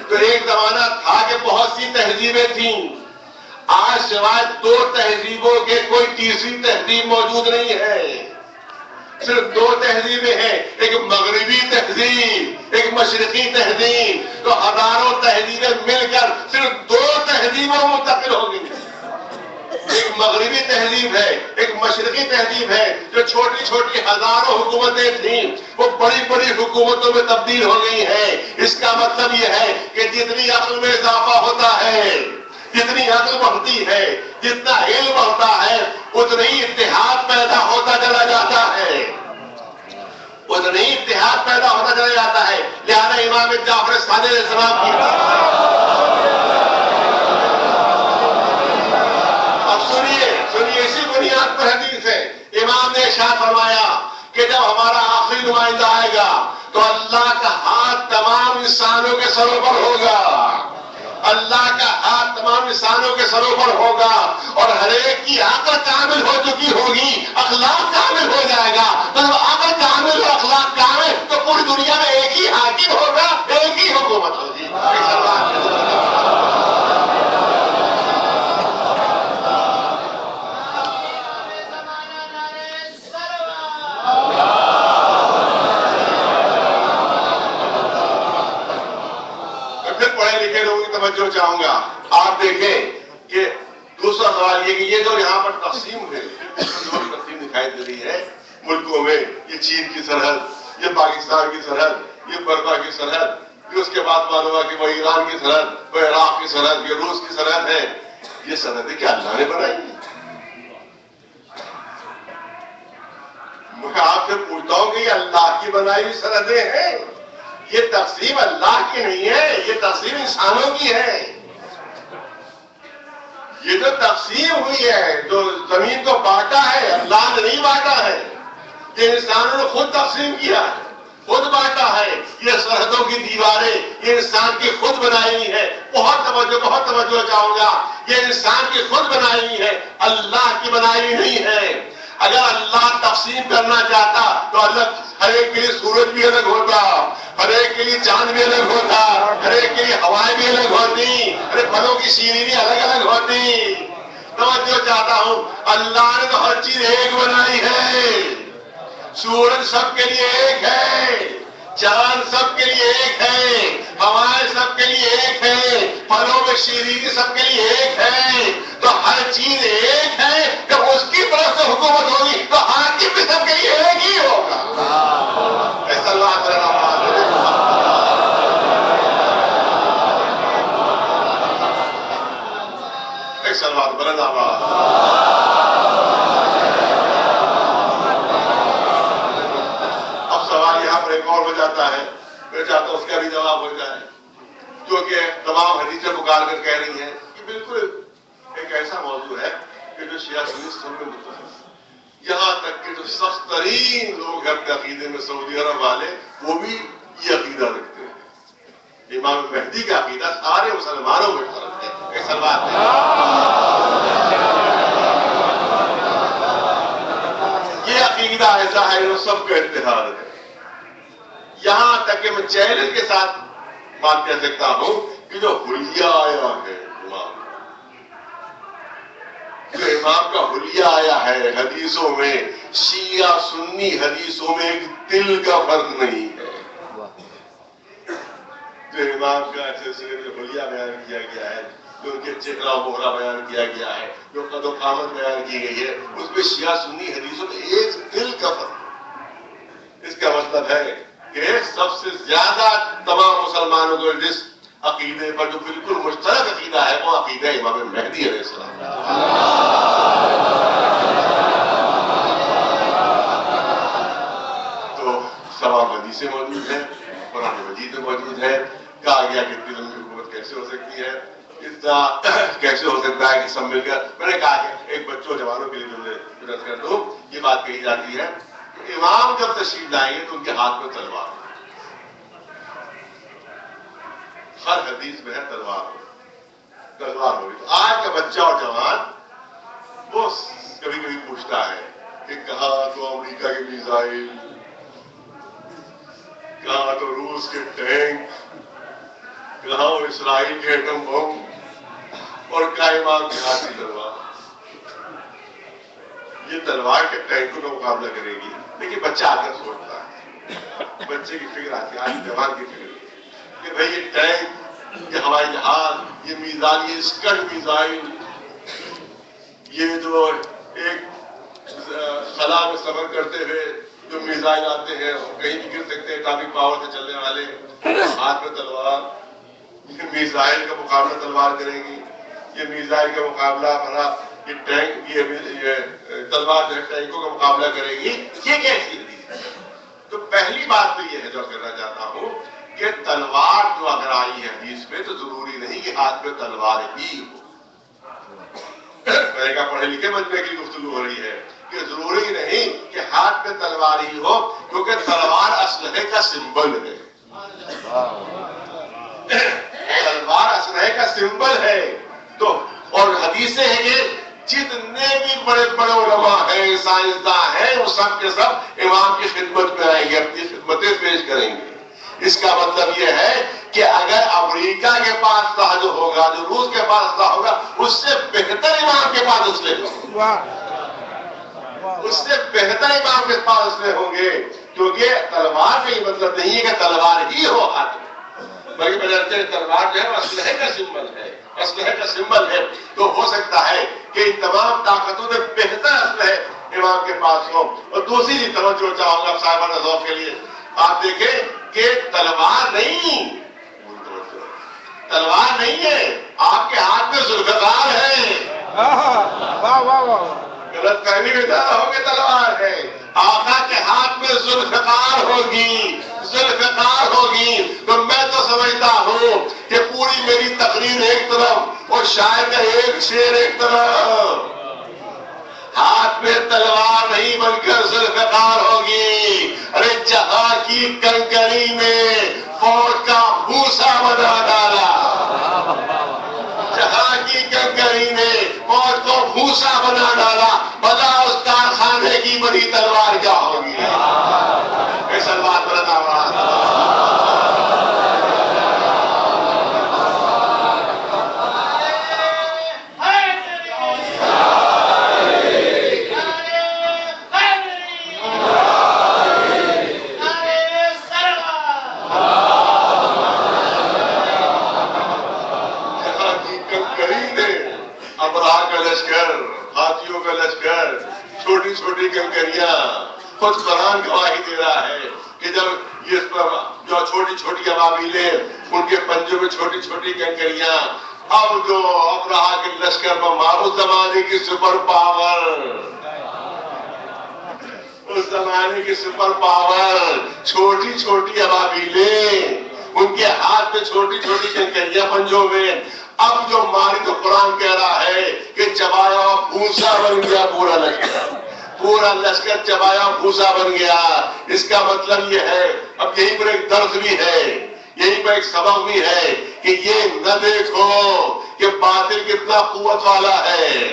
تو ایک زمانہ تھا کہ بہت سی تہذیبیں تھیں. آج سوائے 2 تہذیبوں کے کوئی تیسری تہذیب موجود نہیں ہے. صرف 2 تہذیبیں ہیں، ایک مغربی تہذیب، ایک مشرقی تہذیب. تو ہزاروں تہذیبیں مل کر صرف 2 تہذیبوں منتقل ہو گئی. ایک مغربی تہذیب ہے، ایک مشرقی تہذیب ہے. جو چھوٹی چھوٹی ہزاروں حکومتیں تھیں وہ بڑی بڑی حکومتوں میں تبدیل ہو گئی ہیں. اس کا مطلب یہ ہے کہ جتنی عقل میں اضافہ ہوتا ہے، جتنی عقل بڑھتی ہے، جتنا علم بڑھتا ہے، اتنا ہی اتحاد پیدا ہوتا چلا جاتا ہے، اتنا ہی اتحاد پیدا ہوتا چلا جاتا ہے. لہذا امام جعفر صادق علیہ السلام کی سنیے اسی بنیاد پر حدیث ہے. امام نے ارشاد فرمایا کہ جب ہمارا آخری نمائندہ آئے گا تو اللہ کا ہاتھ تمام انسانوں کے سروں پر ہوگا، اللہ کا ہاتھ تمام انسانوں کے سروں پر ہوگا، اور ہر ایک کی عقل کامل ہو چکی ہوگی، اخلاق کامل ہو جائے گا. تو جب عقل کامل اور اخلاق کامل تو پوری دنیا میں ایک ہی حاکم ہوگا، ایک ہی حکومت ہوگی. توجہ چاہوں گا. آپ دیکھیں کہ دوسرا سوال یہ کہ یہ جو یہاں پر تقسیم ہے، جو تقسیم دکھائی دے رہی ہے ملکوں میں، یہ چین کی سرحد، یہ پاکستان کی سرحد، یہ برما کی سرحد، پھر اس کے بعد معلوم ہوا کہ وہ ایران کی سرحد، وہ عراق کی سرحد، یہ روس کی سرحد ہے. یہ سرحدیں کیا اللہ نے بنائی؟ میں آپ سے پوچھتا ہوں کہ یہ اللہ کی بنائی ہوئی سرحدیں ہیں؟ یہ تقسیم اللہ کی نہیں ہے، یہ تقسیم انسانوں کی ہے. یہ جو تقسیم ہوئی ہے، جو زمین کو بانٹا ہے، اللہ نے نہیں بانٹا ہے، یہ انسانوں نے خود تقسیم کیا ہے، خود بانٹا ہے. یہ سرحدوں کی دیواریں یہ انسان کی خود بنائی ہوئی ہے. بہت توجہ چاہوں گا. یہ انسان کی خود بنائی ہوئی ہے، اللہ کی بنائی ہوئی نہیں ہے. اگر اللہ تقسیم کرنا چاہتا تو اللہ ہر ایک کے لیے سورج بھی الگ ہوتا، ہر ایک کے لیے چاند بھی الگ ہوتا، ہر ایک کے لیے ہوائیں بھی الگ ہوتی، ہر پھلوں کی شیرینی بھی الگ الگ ہوتی. توجہ چاہتا ہوں، اللہ نے تو ہر چیز ایک بنائی ہے. سورج سب کے لیے ایک ہے، چاند سب کے لیے ایک ہے، ہوائیں سب کے لیے ایک ہے، پھلوں میں شیرینی سب کے لیے ایک ہے. تو ہر چیز ایک ہے. جب اس کی طرف سے حکومت ہوگی تو حاکم بھی سب کے لیے ایک ہی ہوگا. ایسا اللہ تعالیٰ ایک سلوات بلند آواز. اب سوال یہاں پر ایک اور ہو جاتا ہے، میں چاہتا ہوں اس کا بھی جواب ہو جائے، کیونکہ تمام حدیثیں پکار کر کہہ رہی ہیں کہ بالکل ایک ایسا موضوع ہے کہ جو شیعہ سنی سب میں متفق ہے. یہاں تک کہ جو سخت ترین لوگ ہیں اپنے عقیدے میں، سعودی عرب والے، وہ بھی یہ عقیدہ رکھتے ہیں. امام مہدی کا عقیدہ سارے مسلمانوں میں فرق ہے. ایسا بات ہے. یہ عقیدہ ایسا ہے جو سب کا اتحاد ہے. یہاں تک کہ میں چیلنج کے ساتھ بات کہہ سکتا ہوں کہ جو حلیہ آیا ہے امام کا حلیہ آیا ہے حدیثوں میں، شیعہ سنی حدیثوں میں ایک دل کا فرق نہیں ہے. جو امام کا سلسلے میں حلیہ بیان کیا گیا ہے، جو ان کے چہرہ مہرہ بیان کیا گیا ہے، جو قد و قامت بیان کی گئی ہے، اس میں شیعہ سنی حدیثوں میں ایک دل کا فرق ہے. اس کا مطلب ہے کہ سب سے زیادہ تمام مسلمانوں کو جس عقیدے پر جو بالکل مشترک عقیدہ ہے وہ عقیدہ امام مہدی علیہ السلام. تو تمام حدیثیں موجود ہیں، قرآن مجید میں موجود ہے. کہا گیا کہ اتنی لمبی حکومت کیسے ہو سکتی ہے؟ اتنا کیسے ہو سکتا ہے کہ سب مل کر. میں نے کہا کہ ایک بچوں جوانوں کے لیے جو کر دوں یہ بات کہی جاتی ہے کہ امام جب تشریف لائیں گے تو ان کے ہاتھ میں تلوار ہو. ہر حدیث میں ہے تلوار ہوگی. تو آج کا بچہ اور جوان وہ کبھی کبھی پوچھتا ہے کہ کہاں تو امریکہ کے میزائل, کہاں تو روس کے ٹینک, کہاں وہ اسرائیل کے ایٹم بم, اور کیا امام کے ہاتھ کی تلوار. یہ تلوار کے ٹینکوں کا مقابلہ کرے گی. لیکن بچہ آ کر سوچتا ہے, بچے کی فکر آتی ہے, آج جوان کی فکر کہ بھائی یہ ٹینک, یہ ہوائی جہاز, یہ میزائل, یہ اسکڈ میزائل, یہ جو ایک خلا میں سفر کرتے ہوئے جو میزائل آتے ہیں کہیں بھی گر سکتے ہیں, اٹامک پاور سے چلنے والے, ہاتھ میں تلوار. یہ میزائل کا مقابلہ تلوار کریں گی, یہ میزائل کا مقابلہ بنا یہ ٹینک, یہ تلوار جو ہے ٹینکوں کا مقابلہ کرے گی. یہ کیسی ہے؟ تو پہلی بات تو یہ ہے جو کرنا چاہتا ہوں کہ تلوار جو اگر آئی ہے حدیث میں تو ضروری نہیں کہ ہاتھ میں تلوار ہی ہو. میں نے کہا پڑھے لکھے مجمع کی گفتگو ہو رہی ہے کہ ضروری نہیں کہ ہاتھ میں تلوار ہی ہو, کیونکہ تلوار اسلحے کا سمبل ہے. تلوار اسلحے کا سمبل ہے. تو اور حدیثیں ہیں کہ جتنے بھی بڑے بڑے علماء ہیں, سائنسداں ہیں, وہ سب کے سب امام کی خدمت میں آئیں گے, اپنی خدمتیں پیش کریں گے. اس کا مطلب یہ ہے کہ اگر امریکہ کے پاس اسلحہ جو ہوگا, جو روس کے پاس اسلحہ ہوگا, اس سے بہتر امام کے پاس اسلحے ہوں گے. اس سے بہتر امام کے پاس اسلحے ہوں گے. کیونکہ تلوار کا یہ مطلب نہیں ہے کہ تلوار ہی ہو ہاتھ میں, بلکہ بجائے تلوار جو ہے وہ اسلحے کا سمبل ہے, اسلحے کا سمبل ہے. تو ہو سکتا ہے کہ ان تمام طاقتوں میں بہتر اسلحے امام کے پاس ہو. اور دوسری توجہ چاہوں گا صاحبان ذوق کے لیے, آپ دیکھیں کہ تلوار نہیں, تلوار نہیں ہے, آپ کے ہاتھ میں ذوالفقار ہے. واہ واہ واہ, غلط فہمی میں زیادہ ہو کہ تلوار ہے. آقا کے ہاتھ میں ذوالفقار ہوگی, ذوالفقار ہوگی. تو میں تو سمجھتا ہوں کہ پوری میری تقریر ایک طرف اور شاعر کا ایک شعر ایک طرف, ہاتھ میں تلوار نہیں بلکہ ذوالفقار ہوگی. ارے جہاں کی کنکری میں فوج کا بھوسا بنا ڈالا, جہاں کی کنکری نے فوج کو بھوسا بنا ڈالا, بتا اس کارخانے کی بڑی تلوار کیا ہوگی. ایسا بات بتا ہاتھیوں کا لشکر, چھوٹی چھوٹی کنکریاں. خود قرآن گواہی دے رہا ہے کہ جب یہ جو چھوٹی چھوٹی ابابیلیں, ان کے پنجوں میں چھوٹی چھوٹی کنکریاں, اب جو ابرہا کے لشکر پر مارو, زمانے کی سپر پاور, اس زمانے کی سپر پاور, چھوٹی چھوٹی ابابیلیں, ان کے ہاتھ میں چھوٹی چھوٹی کنکریاں پنجوں میں. اب جو ماری تو قرآن کہہ رہا ہے کہ چبایا بھوسا بن گیا پورا لشکر, پورا لشکر چبایا بھوسا بن گیا. اس کا مطلب یہ ہے, اب یہیں پر ایک درس بھی ہے, یہیں پر ایک سبق بھی ہے کہ یہ نہ دیکھو کہ باطل کتنا قوت والا ہے,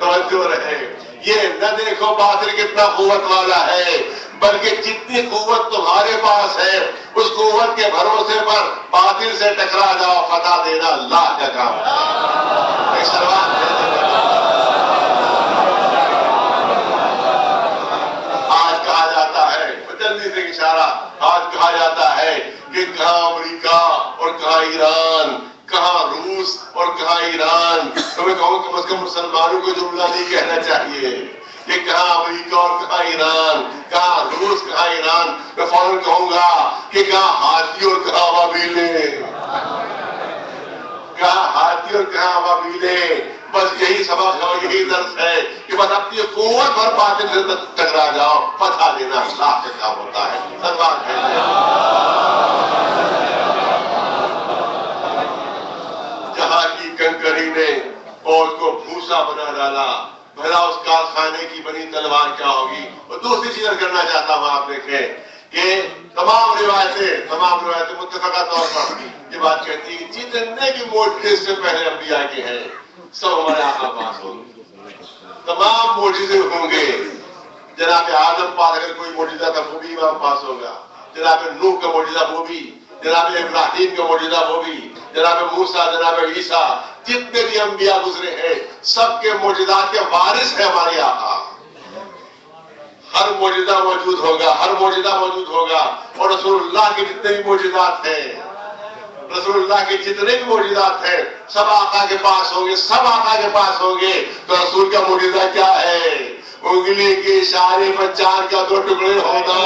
توجہ رہے, یہ نہ دیکھو باطل کتنا قوت والا ہے, بلکہ جتنی قوت تمہارے پاس ہے اس قوت کے بھروسے پر باطل سے ٹکرا جاؤ, فتح دینا اللہ کا کام ہے. ایک سلوات آج کہا جاتا ہے, جلدی سے اشارہ, آج کہا جاتا ہے کہ کہاں امریکہ اور کہاں ایران, کہاں روس اور کہاں ایران. تو میں کہوں کم از کم مسلمانوں کو جملہ نہیں کہنا چاہیے کہ کہاں امریکہ اور کہاں ایران, کہاں روس کہاں ایران. میں فوراً کہوں گا کہ کہاں ہاتھی اور کہاں ابابیلیں, کہاں ہاتھی اور کہاں ابابیلیں. بس یہی سبق ہے, یہی درس ہے کہ بس اپنی قوت پر باطل سے ٹکرا جاؤ, فتح دینا اللہ کا کام ہوتا ہے. سلمان اور اس کو بھوسا بنا ڈالا، بھلا اس کارخانے کی بنی تلوار کیا ہوگی؟ اور دوسری چیز کرنا چاہتا ہوں، آپ دیکھیں کہ تمام روایتیں متفقہ طور پر یہ بات کہتی ہے کہ جتنے بھی معجزے سے پہلے انبیاء کے ہیں سب ہمارے آقا پاس ہوں گے، تمام معجزے ہوں گے۔ جناب آدم پاس اگر کوئی معجزہ تھا وہ بھی امام پاس ہوگا، جناب نوح کا معجزہ وہ بھی، جناب ابراہیم کا معجزہ وہ بھی، جناب موسیٰ، جناب عیسیٰ، جتنے بھی انبیاء گزرے ہیں سب کے معجزات کے وارث ہیں ہمارے آقا۔ ہر معجزہ موجود ہوگا، ہر معجزہ موجود ہوگا، اور رسول اللہ کے جتنے بھی معجزات ہیں، رسول اللہ کے جتنے بھی معجزات ہیں سب آقا کے پاس ہوں گے، سب آقا کے پاس ہوں گے۔ تو رسول کا معجزہ کیا ہے؟ انگلی کے اشارے پر چاند کا 2 ٹکڑے ہونا،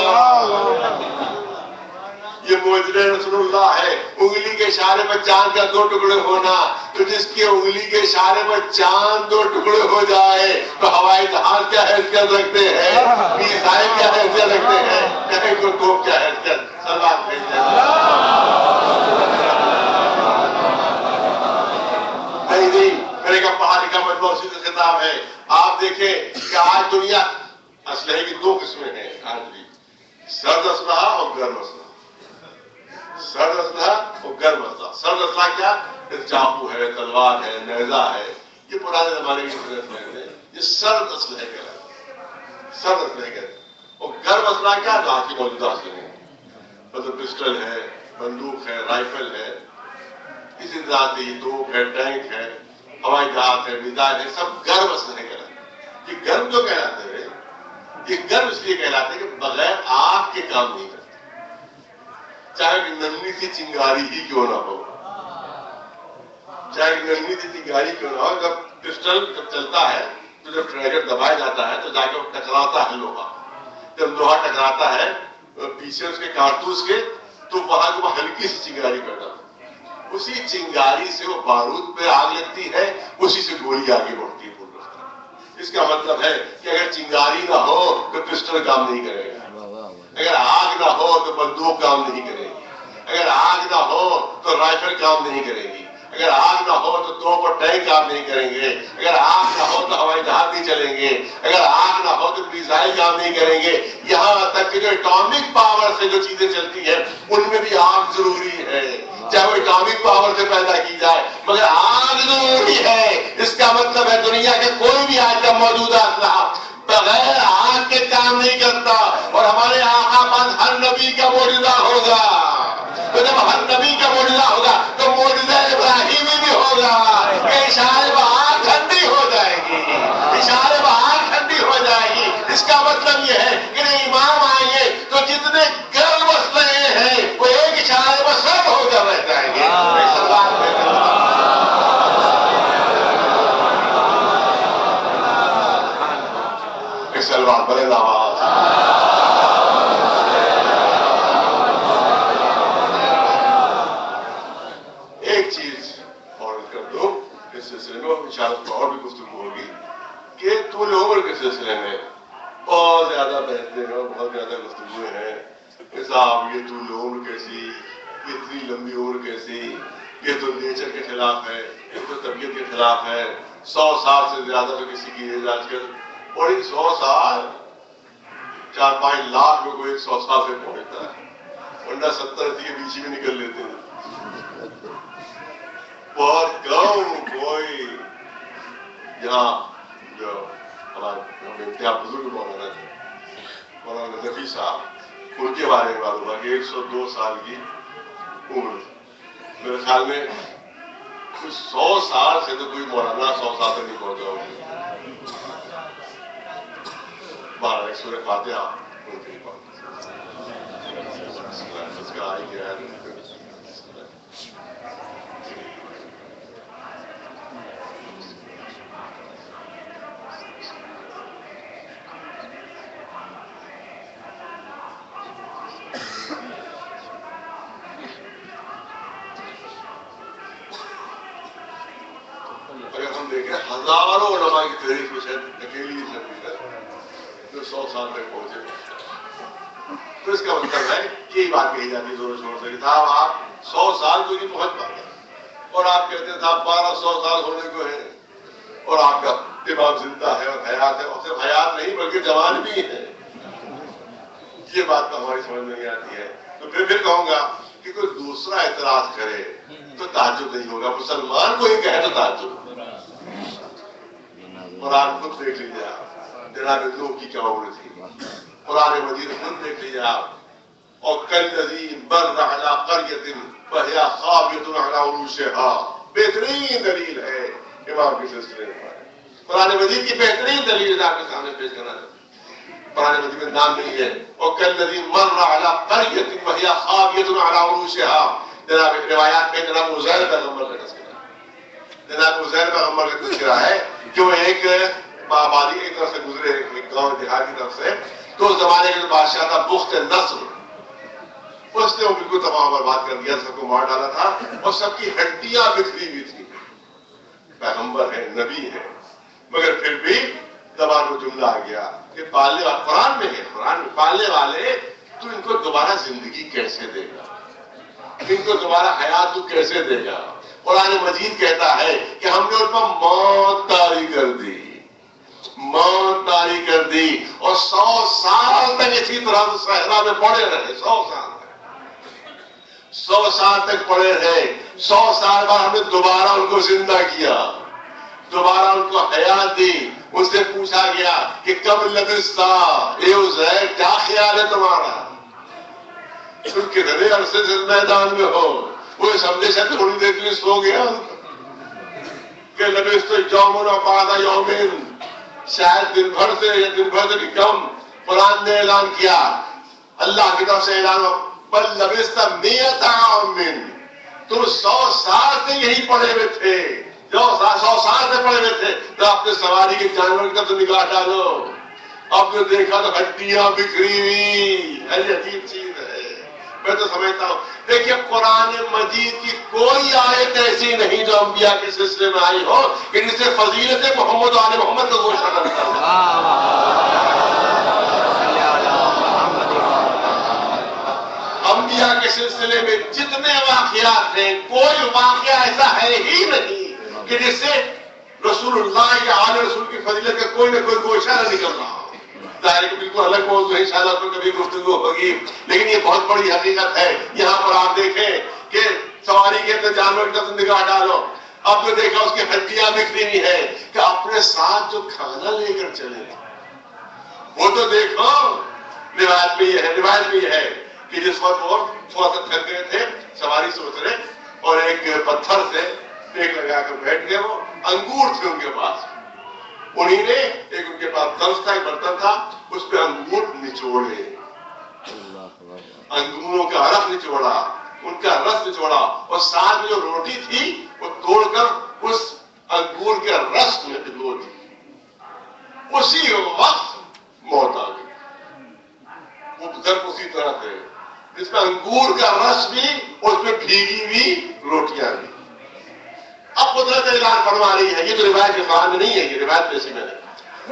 یہ معجزہ رسول اللہ ہے، انگلی کے اشارے پر چاند کا 2 ٹکڑے ہونا۔ تو جس کی انگلی کے اشارے پر چاند 2 ٹکڑے ہو جائے تو ہوائی جہاز کیا حیثیت رکھتے ہیں، میزائل کیا حیثیت رکھتے ہیں، کہیں کو توپ کیا حیثیت۔ سلوات بھیجتے نہیں، میرے کا پہاڑی کا مجموعہ اسی کا خطاب ہے۔ آپ دیکھیں کہ آج دنیا اسلحے کی 2 قسمیں ہیں آج بھی، سرد اسلحہ اور گرم اسلحہ۔ سرد اسلحہ اور گرم اسلحہ۔ سرد اسلحہ کیا؟ چاقو ہے، تلوار ہے، نیزہ ہے، یہ پرانے زمانے کی اسلحے تھے، یہ سرد اسلحے کہلاتے ہیں، سرد اسلحے کہتے ہیں۔ اور گرم اسلحہ کیا؟ جو آج کی موجودہ اسلحے ہیں، مطلب پسٹل ہے، بندوق ہے، رائفل ہے، اسی طرح سے یہ توپ ہے، ٹینک ہے، ہوائی جہاز ہے، میزائل ہے، سب گرم اسلحے کہلاتے ہیں۔ یہ گرم جو کہلاتے ہیں، یہ گرم اس لیے کہلاتے ہیں کہ بغیر آگ کے کام نہیں کرتے، چاہے کہ ننھی سی چنگاری ہی کیوں نہ ہو، چاہے ننھی سی چنگاری کیوں نہ ہو۔ جب پسٹل جب چلتا ہے تو جب ٹریگر دبایا جاتا ہے تو جا کے وہ ٹکراتا ہے لوہا، جب لوہا ٹکراتا ہے پیچھے اس کے کارتوس کے، تو وہاں کو وہ ہلکی سی چنگاری پیدا ہوتی ہے، اسی چنگاری سے وہ بارود پہ آگ لگتی ہے، اسی سے گولی آگے بڑھتی ہے پھول رفتار۔ اس کا مطلب ہے کہ اگر چنگاری نہ ہو تو پسٹل کام نہیں کرے گا، اگر آگ نہ ہو تو بندوق کام نہیں کرے گی، اگر آگ نہ ہو تو رائفل کام نہیں کرے گی، اگر آگ نہ ہو تو توپ اور ٹینک کام نہیں کریں گے، اگر آگ نہ ہو تو ہوائی جہاز نہیں چلیں گے، اگر آگ نہ ہو تو میزائل کام نہیں کریں گے، یہاں تک کہ جو اٹامک پاور سے جو چیزیں چلتی ہیں ان میں بھی آگ ضروری ہے، چاہے وہ اٹامک پاور سے پیدا کی جائے مگر آگ ضروری ہے۔ اس کا مطلب ہے دنیا کے کوئی بھی آج کا موجودہ اسلحہ بغیر آگ کے کام نہیں کرتا، اور ہمارے آقا پاس ہر نبی کا معجزہ ہوگا۔ تو جب ہر نبی کا معجزہ ہوگا تو معجزہ ابراہیمی بھی ہوگا کہ اشارے پر آگ ٹھنڈی ہو جائے گی، اشارے پر آگ ٹھنڈی ہو جائے گی۔ اس کا مطلب یہ ہے کہ امام آئیں گے تو جتنے گرم اسلحے ہیں وہ ایک اشارے پر سب ہو کر رہ جائیں گے۔ ایک سلوات بلند آواز۔ ایک چیز اور کر دو اس سلسلے میں، انشاءاللہ اور بھی گفتگو ہوگی کہ طول عمر کے سلسلے میں بہت زیادہ بحثیں ہیں، بہت زیادہ گفتگو ہیں۔ صاحب یہ طول عمر کیسی، اتنی لمبی عمر کیسی، یہ تو نیچر کے خلاف ہے، یہ تو طبیعت کے خلاف ہے۔ 100 سال سے زیادہ تو کسی کی ایج آج کل، اور ان 100 سال 4-5 لاکھ میں کوئی 100 سال سے پہنچتا ہے، ورنہ 70 کے بیچ میں نکل لیتے ہیں۔ بہت کم کوئی یہاں جو ہمارے انتہا بزرگ مولانا تھے، مولانا نفی صاحب، ان کے بارے میں معلوم ہوا کہ 102 سال کی عمر، میرے خیال میں کچھ 100 سال سے تو کوئی مولانا 100 سال تک نہیں پہنچا ہوگا۔ 12 سورہ فاتحہ ان کے پاس آئی گیا ہے۔ اگر ہم دیکھیں ہزاروں علماء کی تحریر میں شاید اکیلی ہی شدید ہے جو 100 سال تک پہنچے، تو اس کا مطلب ہے یہی بات کہی جاتی ہے زور شور سے کہ صاحب آپ 100 سال کو نہیں پہنچ پاتے، اور آپ کہتے ہیں صاحب 1200 سال ہونے کو ہے، اور آپ کا امام زندہ ہے اور حیات ہے، اور صرف حیات نہیں بلکہ جوان بھی ہے. یہ بات تو ہماری سمجھ میں نہیں آتی ہے. تو پھر کہوں گا کہ کوئی دوسرا اعتراض کرے تو تعجب نہیں ہوگا، مسلمان کو ہی کہے تو تعجب. قرآن خود دیکھ لیجیے آپ، جناب نوح کی کیا عمر تھی، قرآن مجید خود دیکھ لیجیے آپ. اور کالذی مر علی قریۃ وہی خاویۃ علی عروشها، بہترین دلیل ہے امام کے سلسلے میں. قرآن مجید کی بہترین دلیل آپ کے سامنے پیش کرنا ہے. قرآن مجید میں نام نہیں ہے. اور کالذی مر علی قریۃ وہی خاویۃ علی عروشها. جناب روایات میں جناب عزیر پیغمبر کا تذکرہ ہے. جناب عزیر پیغمبر کا تذکرہ ہے کہ وہ ایک آبادی کی طرف سے گزرے، ایک گاؤں دیہات کی طرف سے. تو اس زمانے کے بادشاہ تھا بخت نصر، اس نے وہ بالکل تباہ برباد کر دیا، سب کو مار ڈالا تھا اور سب کی ہڈیاں بکھری ہوئی تھی. پیغمبر ہے، نبی ہے، مگر پھر بھی زبان کو جملہ آ گیا کہ پالنے والے، قرآن میں ہے، قرآن میں پالنے والے تو ان کو دوبارہ زندگی کیسے دے گا، ان کو دوبارہ حیات تو کیسے دے گا. قرآن مجید کہتا ہے کہ ہم نے ان پر موت طاری کر دی، موت طاری کر دی، اور 100 سال تک اسی طرح صحرا میں پڑے رہے. 100 سال 100 سال تک پڑے رہے. 100 سال بعد ہم نے دوبارہ ان کو زندہ کیا، دوبارہ ان کو حیات دی. اس سے پوچھا گیا کہ کب لبثتا، اے عزیر کیا خیال ہے تمہارا، تم کتنے عرصے سے میدان میں ہو. وہ سمجھے شاید تھوڑی دیر کے لیے سو گیا کہ لبثت یوما و بعض یوم، شاید دن بھر سے یا دن بھر سے بھی کم. قرآن نے اعلان کیا، اللہ کی طرف سے اعلان، بل لبثت 100 عام، تم 100 سال سے یہی پڑے ہوئے تھے، جو 100 سال سے پڑے ہوئے تھے. تو اپنے سواری کے جانور کی طرف نگاہ ڈالو، اب جو دیکھا تو ہڈیاں بکھری ہوئی. عجیب چیز ہے. میں تو سمجھتا ہوں، دیکھیے قرآن مجید کی کوئی آیت ایسی نہیں جو انبیاء کے سلسلے میں آئی ہو کہ جس سے فضیلت محمد و آل محمد کا گوشہ کرتا ہو. انبیاء کے سلسلے میں جتنے واقعات ہیں، کوئی واقعہ ایسا ہے ہی نہیں کہ جس سے رسول اللہ یا آل رسول کی فضیلت کا کوئی نہ کوئی گوشہ نہ نکل رہا ہو. ظاہر کہ بالکل الگ موضوع ہے، انشاءاللہ پر کبھی گفتگو ہوگی، لیکن یہ بہت بڑی حقیقت ہے. یہاں پر آپ دیکھیں کہ سواری کے اندر جانور کی طرف نگاہ ڈالو، اب جو دیکھا اس کی ہڈیاں بکھری ہوئی ہے کہ اپنے ساتھ جو کھانا لے کر چلے وہ تو دیکھو. روایت میں یہ ہے، روایت میں یہ ہے کہ جس وقت وہ تھوڑا سا تھک گئے تھے، سواری سے اترے اور ایک پتھر سے ٹیک لگا کر بیٹھ گئے. وہ انگور تھے ان کے پاس، انہی نے ایک ان کے پاس دلس تھا، ایک برتن تھا، اس پہ انگور نچوڑے، انگوروں کا رس نچوڑا، ان کا رس نچوڑا، اور ساتھ میں جو روٹی تھی وہ توڑ کر اس انگور کے رس میں ڈبو دی. اسی وقت موت آ گئی. وہ بزرگ اسی طرح تھے جس میں انگور کا رس بھی اور اس میں بھیگی ہوئی روٹیاں بھی. اب قدرت اعلان فرما رہی ہے، یہ تو روایت کے قرآن میں نہیں ہے، یہ روایت پیسی میں نے.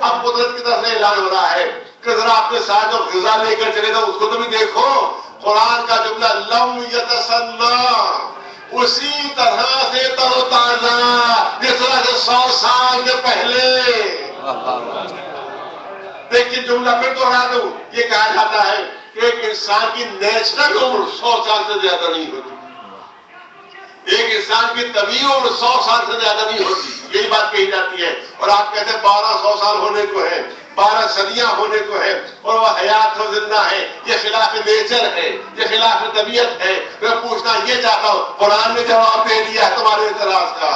اب قدرت کی طرف سے اعلان ہو رہا ہے کہ ذرا اپنے ساتھ جو غذا لے کر چلے گا اس کو تو بھی دیکھو. قرآن کا جملہ لم یتسنى، اسی طرح سے تر و تازہ جس طرح سے 100 سال کے پہلے. دیکھیے جملہ پھر دوہرا دوں، یہ کہا جاتا ہے کہ ایک انسان کی نیچرل عمر 100 سال سے زیادہ نہیں ہوتی، ایک انسان کی طبیعی عمر 100 سال سے زیادہ نہیں ہوتی، یہی بات کہی جاتی ہے. اور آپ کہتے ہیں 1200 سال ہونے کو ہے، 12 صدیاں ہونے کو ہے، اور وہ حیات و زندہ ہے. یہ خلاف نیچر ہے، یہ خلاف طبیعت ہے. میں پوچھنا یہ چاہتا ہوں، قرآن نے جواب دے دیا ہے تمہارے اعتراض کا.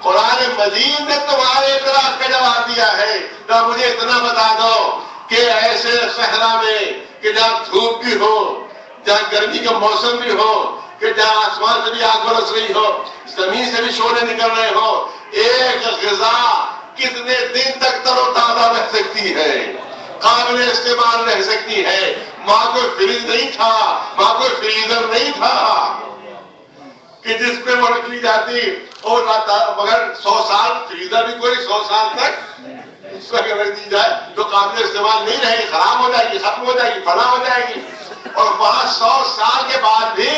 قرآن مجید نے تمہارے اعتراض کا جواب دیا ہے. تو مجھے اتنا بتا دو کہ ایسے صحرا میں کہ جہاں دھوپ بھی ہو، جہاں گرمی کا موسم بھی ہو، کہ جہاں آسمان سے بھی آگ برس رہی ہو، زمین سے بھی شعلے نکل رہے ہو، ایک غذا کتنے دن تک تر و تازہ رہ سکتی ہے، قابل استعمال رہ سکتی ہے؟ ماں کوئی فریج نہیں تھا، ماں کوئی فریزر نہیں تھا کہ جس پہ وہ رکھ لی جاتی اور مگر 100 سال فریزر بھی کوئی 100 سال تک اس پہ رکھ دی جائے تو قابل استعمال نہیں رہے گی، خراب ہو جائے گی، ختم ہو جائے گی، فنا ہو جائے گی. اور وہاں 100 سال کے بعد بھی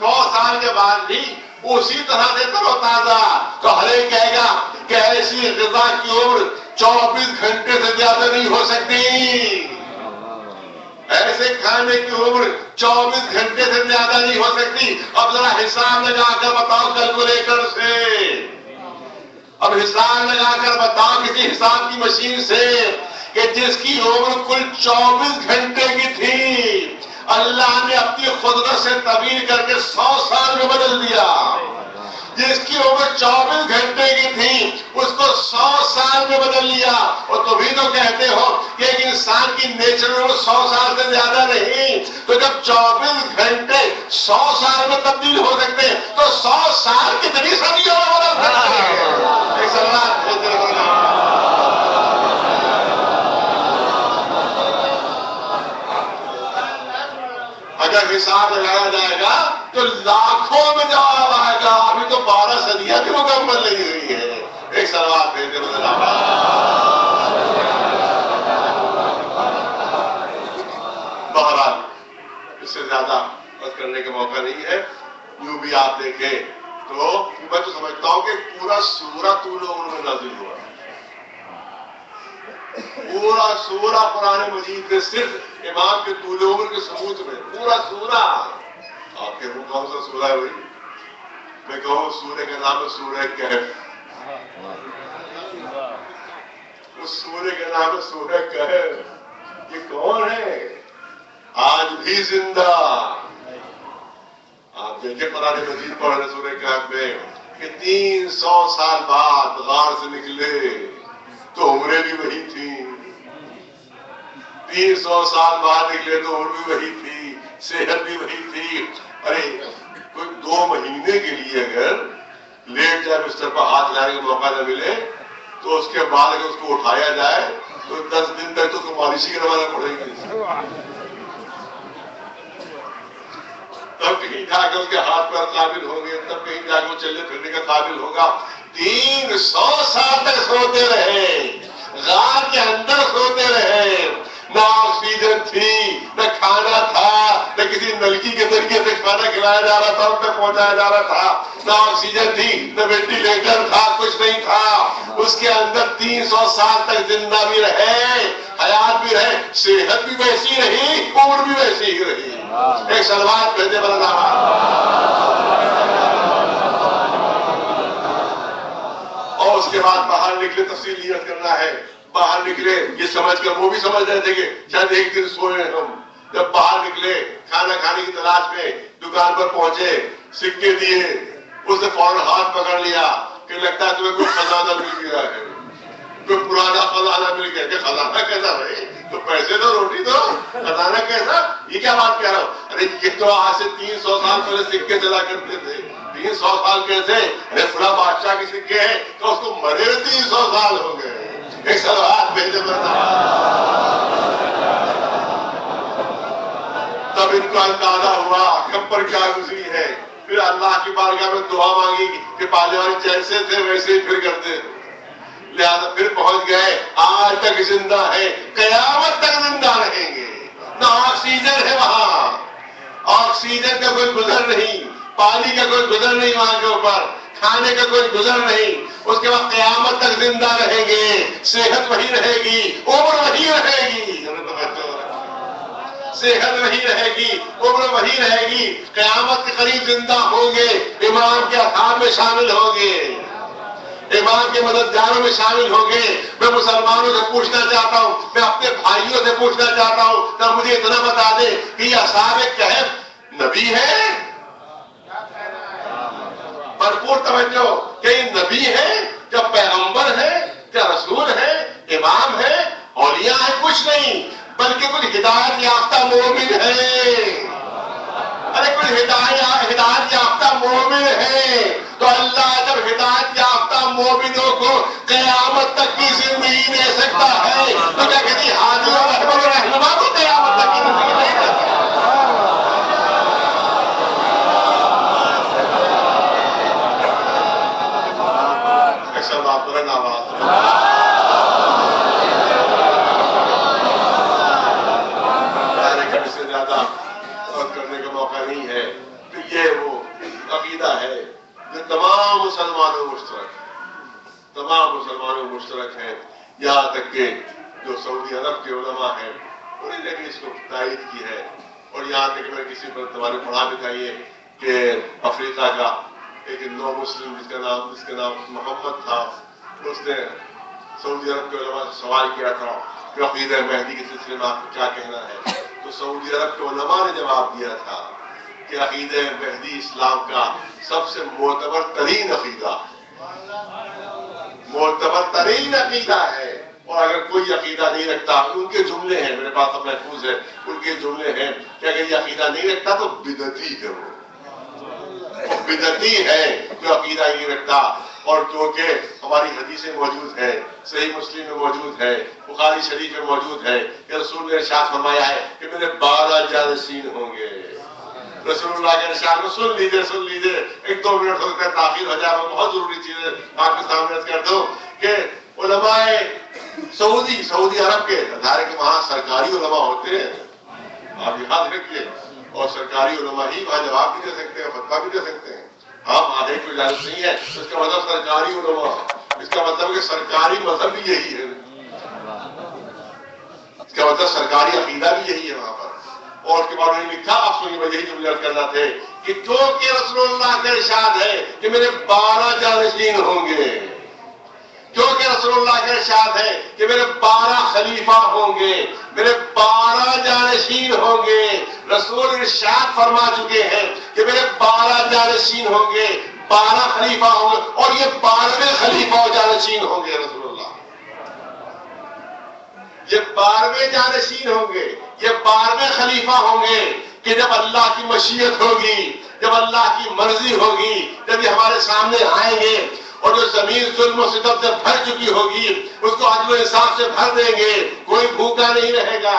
100 سال کے بعد بھی اسی طرح سے تر و تازہ. تو ہر ایک کہے گا کہ کہ ایسی غذا کی عمر 24 گھنٹے سے زیادہ نہیں ہو سکتی، ایسے کھانے کی عمر 24 گھنٹے سے زیادہ نہیں ہو سکتی. اب ذرا حساب لگا کر بتاؤ کیلکولیٹر سے، اب حساب لگا کر بتاؤ کسی حساب کی مشین سے کہ جس کی عمر کل 24 گھنٹے کی تھی، اللہ نے اپنی قدرت سے طویل کر کے 100 سال میں بدل دیا. جس کی عمر 24 گھنٹے کی تھی اس کو 100 سال میں بدل لیا. اور تم بھی تو کہتے ہو کہ ایک انسان کی نیچر عمر 100 سال سے زیادہ نہیں، تو جب 24 گھنٹے 100 سال میں تبدیل ہو سکتے ہیں تو 100 سال کتنی صدیوں میں بدل سکتے ہیں؟ ایک سوال اگر حساب لگایا جائے گا تو لاکھوں میں جواب آئے گا. ابھی تو 12 صدیاں بھی مکمل نہیں ہوئی ہے. ایک سوال بھیجتے بہرحال اس سے زیادہ بات کرنے کا موقع نہیں ہے. یوں بھی آپ دیکھیں تو میں تو سمجھتا ہوں کہ پورا سورہ طول عمر میں نازل ہوا، پورا سورہ قرآن مجید میں صرف امام کے طول عمر کے ثبوت میں پورا سورہ. آپ کے وہ کون سا سورہ ہے بھائی؟ میں کہوں سورہ کا نام ہے سورہ کہف. اس سورہ کا نام ہے سورہ کہف. یہ کون ہے؟ آج بھی زندہ. آپ دیکھیں قرآن مجید پڑھنے سورہ کہف میں کہ 300 سال بعد غار سے نکلے تو عمریں بھی وہی تھیں. 300 سال بعد نکلے تو عمر بھی وہی تھی، صحت بھی وہی تھی. ارے کوئی 2 مہینے کے لیے اگر لیٹ جائے بستر پر ہاتھ لانے کا موقع نہ ملے تو اس کے بعد اگر اس کو اٹھایا جائے تو 10 دن تک تو اس کو مالشی کروانا پڑے گی. تب کہیں جا کے اس کے ہاتھ پر قابل ہوں گے، تب کہیں جا کے وہ چلنے پھرنے کا قابل ہوگا. 300 سال تک سوتے رہے، غار کے اندر سوتے رہے. نہ آکسیجن تھی، نہ کھانا تھا، نہ کسی نلکی کے ذریعے سے کھانا کھلایا جا رہا تھا، ان تک پہنچایا جا رہا تھا. نہ آکسیجن تھی، نہ وینٹیلیٹر تھا، کچھ نہیں تھا. اس کے اندر 300 سال تک زندہ بھی رہے، حیات بھی رہے، صحت بھی ویسی رہی، عمر بھی ویسی ہی رہی. ایک سلوات بھیجے بنا. اور اس کے بعد باہر نکلے، تفصیل نیت کرنا ہے. باہر نکلے یہ سمجھ کر، وہ بھی سمجھ رہے تھے کہ شاید ایک دن سوئے ہم. جب باہر نکلے کھانا کھانے کی تلاش میں دکان پر پہنچے، سکے دیے، اس نے فوراً ہاتھ پکڑ لیا کہ لگتا ہے تمہیں کوئی خزانہ مل گیا ہے، کوئی پرانا خزانہ مل گیا. کہ خزانہ کیسا بھائی؟ تو پیسے دو، روٹی دو، خزانہ کیسا؟ یہ کیا بات کہہ رہا ہوں؟ ارے یہ تو آج سے 300 سال پہلے سکے چلا کرتے تھے. 300 سال کیسے؟ ارے فلاں بادشاہ کے سکے ہیں تو اس کو مرے 300 سال ہو گئے. ایک سلوات بھیجے بنا. تب ان کو اندازہ ہوا کب پر کیا گزری ہے. پھر اللہ کی بارگاہ میں دعا مانگی کہ پالے والے جیسے تھے ویسے ہی پھر کرتے. لہذا پھر پہنچ گئے، آج تک زندہ ہے، قیامت تک زندہ رہیں گے. نہ آکسیجن ہے وہاں، آکسیجن کا کوئی گزر نہیں، پانی کا کوئی گزر نہیں وہاں کے اوپر، کھانے کا کوئی گزر نہیں. اس کے بعد قیامت تک زندہ رہیں گے، صحت وہی رہے گی، عمر وہی رہے گی. صحت وہی رہے گی، عمر وہی رہے گی. قیامت کے قریب زندہ ہوں گے، امام کے اصحاب میں شامل ہوں گے، امام کے مددگاروں میں شامل ہوں گے. میں مسلمانوں سے پوچھنا چاہتا ہوں، میں اپنے بھائیوں سے پوچھنا چاہتا ہوں کہ مجھے اتنا بتا دیں کہ یہ اصحاب کہف نبی ہے؟ بھرپور توجہ کہ یہ نبی ہے، کیا پیغمبر ہے، کیا رسول ہے، امام ہے، اولیاء ہے؟ کچھ نہیں، بلکہ کچھ ہدایت یافتہ مومن ہے. ارے کچھ ہدایت یافتہ مومن ہے. تو اللہ جب ہدایت یافتہ مومنوں کو قیامت تک کی زندگی دے سکتا ہے تو کیا کہتی ہادی اور رہبر رہنما کو قیامت تک کی زندگی دے سکتا ہے؟ ایسا بات پر نواز سے زیادہ بات کرنے کا موقع نہیں ہے. تو یہ وہ عقیدہ ہے جو تمام مسلمانوں مشترک ہے. تمام مسلمانوں میں مشترک ہے، یہاں تک کہ جو سعودی عرب کے علماء ہیں انہوں نے بھی اس کو تائید کی ہے. اور یہاں تک کہ میں کسی پر تمہارے پڑھا بھی تھا یہ کہ افریقہ کا ایک نو مسلم جس کا نام محمد تھا، اس نے سعودی عرب کے علماء سے سوال کیا تھا کہ عقیدہ مہدی کے سلسلے میں آپ کو کیا کہنا ہے. تو سعودی عرب کے علماء نے جواب دیا تھا کہ عقیدہ مہدی اسلام کا سب سے معتبر ترین عقیدہ ہے. اور اگر کوئی عقیدہ نہیں رکھتا، ان کے جملے ہیں میرے پاس اب محفوظ ہے، ان کے جملے ہیں کہ اگر یہ عقیدہ نہیں رکھتا تو بدعتی ہے، وہ بدعتی ہے جو عقیدہ نہیں رکھتا. اور کیونکہ ہماری حدیثیں موجود ہیں، صحیح مسلم میں موجود ہے، بخاری شریف میں موجود ہے کہ رسول نے ارشاد فرمایا ہے کہ میرے 12 جانشین ہوں گے. رسول اللہ کے ارشاد سن لیجیے 1-2 منٹ ہو سکتا ہے تاخیر ہو جائے، بہت ضروری چیز ہے آپ کے سامنے عرض کر دوں کہ علماء سعودی عرب کے ادارے کے وہاں سرکاری علماء ہوتے ہیں، آپ یاد رکھیے، اور سرکاری علماء ہی وہاں جواب بھی دے سکتے ہیں، فتویٰ بھی دے سکتے ہیں. ہم آدھے کو اجازت نہیں ہے، اس کا مطلب سرکاری علماء، اس کا مطلب کہ سرکاری مذہب بھی یہی ہے، اس کا مطلب سرکاری عقیدہ بھی یہی ہے وہاں پر. اور اس کے بعد انہوں نے لکھا، آپ سنیے، یہی جو مجھے کرنا تھے کہ کیونکہ رسول اللہ کا ارشاد ہے کہ میرے 12 جانشین ہوں گے، کیونکہ رسول اللہ کا ارشاد ہے کہ میرے 12 خلیفہ ہوں گے، میرے 12 جانشین ہوں گے. رسول ارشاد فرما چکے ہیں کہ میرے 12 جانشین ہوں گے، 12 خلیفہ ہوں گے، اور یہ 12ویں خلیفہ و جانشین ہوں گے. رسول اللہ یہ 12ویں جانشین ہوں گے، یہ 12ویں خلیفہ ہوں گے کہ جب اللہ کی مشیت ہوگی، جب اللہ کی مرضی ہوگی، جب یہ ہمارے سامنے آئیں گے اور جو زمین ظلم و ستم سے بھر چکی ہوگی اس کو عدل و انصاف سے بھر دیں گے. کوئی بھوکا نہیں رہے گا،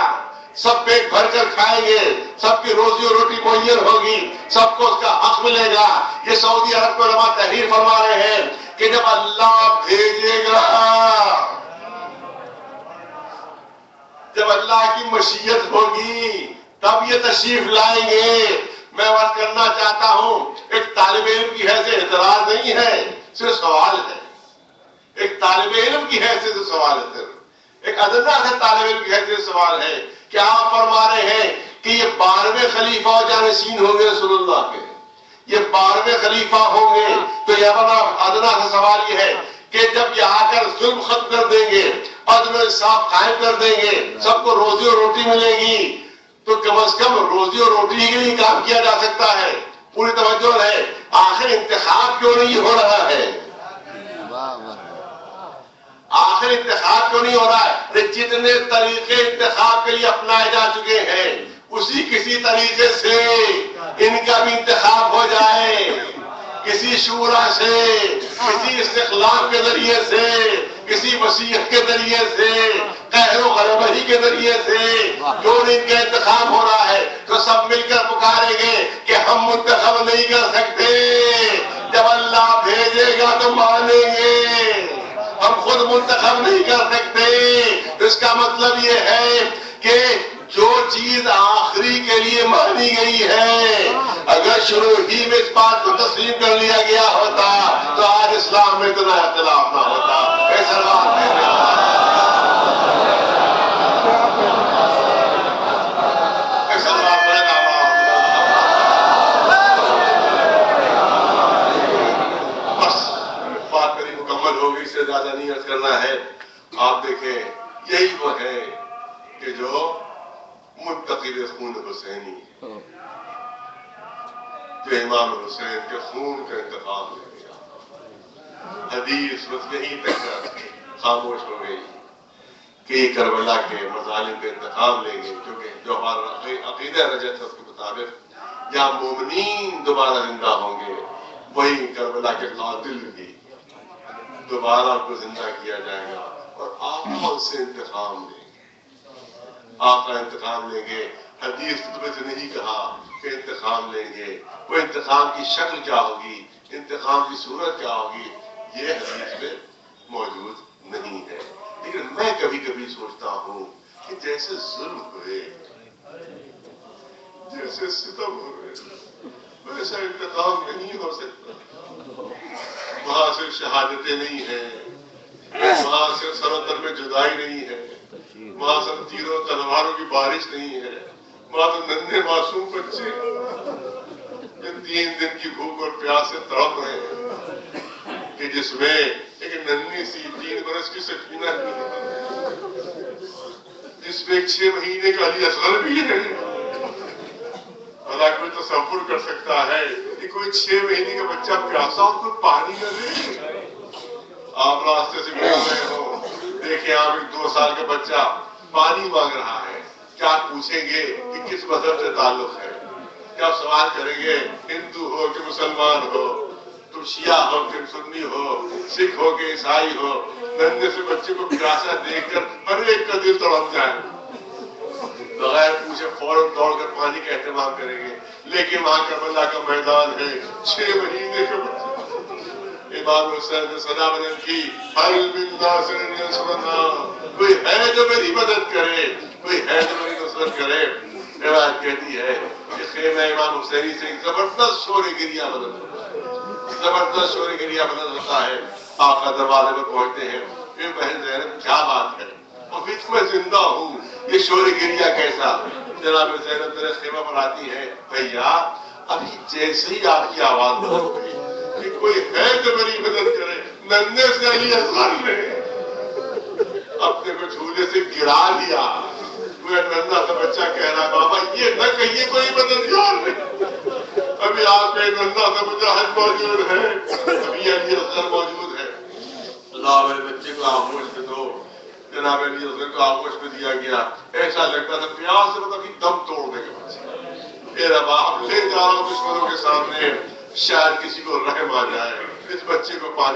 سب پیٹ بھر کر کھائیں گے، سب کی روزی و روٹی معین ہوگی، سب کو اس کا حق ملے گا. یہ سعودی عرب کے علماء تحریر فرما رہے ہیں کہ جب اللہ بھیجے گا، جب اللہ کی مشیت ہوگی تب یہ تشریف لائیں گے. میں بات کرنا چاہتا ہوں، ایک طالب علم کی حیثیت اعتراض نہیں ہے، صرف سوال ہے. ایک طالب علم کی حیثیت سے سوال ہے، صرف ایک ادنا سے طالب علم کی حیثیت سے سوال ہے کہ آپ فرما رہے ہیں کہ یہ 12ویں خلیفہ و جانشین ہوں گے رسول اللہ کے، یہ 12ویں خلیفہ ہوں گے. تو یہ ادنا سے سوال یہ ہے کہ جب یہ آ کر ظلم ختم کر دیں گے، عدل و انصاف قائم کر دیں گے، سب کو روزی و روٹی ملے گی، تو کم از کم روزی و روٹی کے لیے کام کیا جا سکتا ہے. پوری توجہ ہے. آخر انتخاب کیوں نہیں ہو رہا ہے؟ آخر انتخاب کیوں نہیں ہو رہا ہے؟ جتنے طریقے انتخاب کے لیے اپنائے جا چکے ہیں، اسی کسی طریقے سے ان کا بھی انتخاب ہو جائے، کسی شورا سے، کسی استخلاف کے ذریعے سے، کسی وصیت کے ذریعے سے، قہر و غلبہ کے ذریعے سے کیوں نہیں ان کا انتخاب ہو رہا ہے؟ تو سب مل کر پکاریں گے کہ ہم منتخب نہیں کر سکتے، جب اللہ بھیجے گا تو مانیں گے، ہم خود منتخب نہیں کر سکتے. اس کا مطلب یہ ہے کہ جو چیز آخری کے لیے مانی گئی ہے، اگر شروع ہی میں اس بات کو تسلیم کر لیا گیا ہوتا تو آج اسلام میں اتنا اختلاف نہ ہوتا. ایسا بات نہیں ہے. اس سے زیادہ نہیں عرض کرنا ہے. آپ دیکھیں یہی وہ ہے کہ جو منتقل خون حسینی، جو امام حسین کے خون کا انتخاب لے گیا. حدیث بس یہیں تک خاموش ہو گئی کہ کربلا کے مظالم کا انتخاب لیں گے، کیونکہ جو ہمارا عقیدہ رجعت ہے اس کے مطابق یا مومنین دوبارہ زندہ ہوں گے، وہی کربلا کے قاتل بھی دوبارہ ان کو زندہ کیا جائے گا اور آقا ان سے انتقام لیں گے. آقا انتقام لیں گے. حدیث سے نہیں کہا کہ انتقام لیں گے. وہ انتقام کی شکل کیا ہوگی، انتقام کی صورت کیا ہوگی، یہ حدیث میں موجود نہیں ہے. لیکن میں کبھی کبھی سوچتا ہوں کہ جیسے ظلم ہوئے، جیسے ستم ہوئے، ویسا انتقام نہیں ہو سکتا. وہاں صرف شہادتیں نہیں ہیں، وہاں سے سرحد میں جدائی نہیں ہے، وہاں سب تیروں تلواروں کی بارش نہیں ہے، وہاں تو ننھے معصوم بچے 3 دن کی بھوک اور پیاس سے تڑپ رہے ہیں کہ جس میں ایک ننھی سی 3 برس کی سکینہ جس میں 6 مہینے کا علی اصغر بھی ہے۔ بھلا کوئی تصور کر سکتا ہے کہ کوئی 6 مہینے کا بچہ پیاسا اس کو پانی نہ دے؟ آپ راستے سے گزر رہے ہو، دیکھیں آپ ایک 2 سال کا بچہ پانی مانگ رہا ہے، کیا پوچھیں گے کہ کس مذہب سے تعلق ہے؟ کیا سوال کریں گے ہندو ہو کہ مسلمان ہو، تم شیعہ ہو کہ سنی ہو، سکھ ہو کہ عیسائی ہو؟ ننھے سے بچے کو پیاسا دیکھ کر ہر ایک کا دل تڑپ جائے، بغیر پوچھے فوراً دوڑ کر پانی کا اہتمام کریں گے۔ لیکن وہاں کربلا کا میدان ہے، 6 مہینے کا بچہ۔ امام حسین نے صدا بلند کی، حل من ناصر ینصرنا، کوئی ہے جو میری مدد کرے، کوئی ہے جو میری نصرت کرے۔ روایت کہتی ہے کہ خیمہ امام حسینی سے ایک زبردست شور گریہ بلند ہوتا ہے، زبردست شور گریہ بلند ہوتا ہے۔ آقا دروازے پر پہنچتے ہیں، پھر بہن زینب کیا بات ہے، ابھی تو میں زندہ ہوں، یہ شور گریہ کیسا؟ جناب زینب میرے خیمہ پر آتی ہے، بھیا ابھی جیسے ہی آپ کی آواز بدل گئی کہ کوئی ہے جو میری مدد کرے، ننھے سے علی اصغر نے اپنے کو جھولے سے گرا لیا۔ وہ ننھا سا بچہ کہہ رہا، بابا یہ نہ کہیے کوئی مددگار نہیں، ابھی آپ کا ننھا سا مجاہد موجود ہے، ابھی علی اصغر موجود ہے۔ اللہ میرے بچے کو آغوش میں دو۔ جناب علی اصغر کو آغوش میں دیا گیا، ایسا لگتا تھا پیاس سے مطلب دم توڑنے کے بچے۔ میرا باپ لے جا رہا ہوں دشمنوں کے سامنے، شاید کسی کو رحم آ جائے، اس بچے کو پانی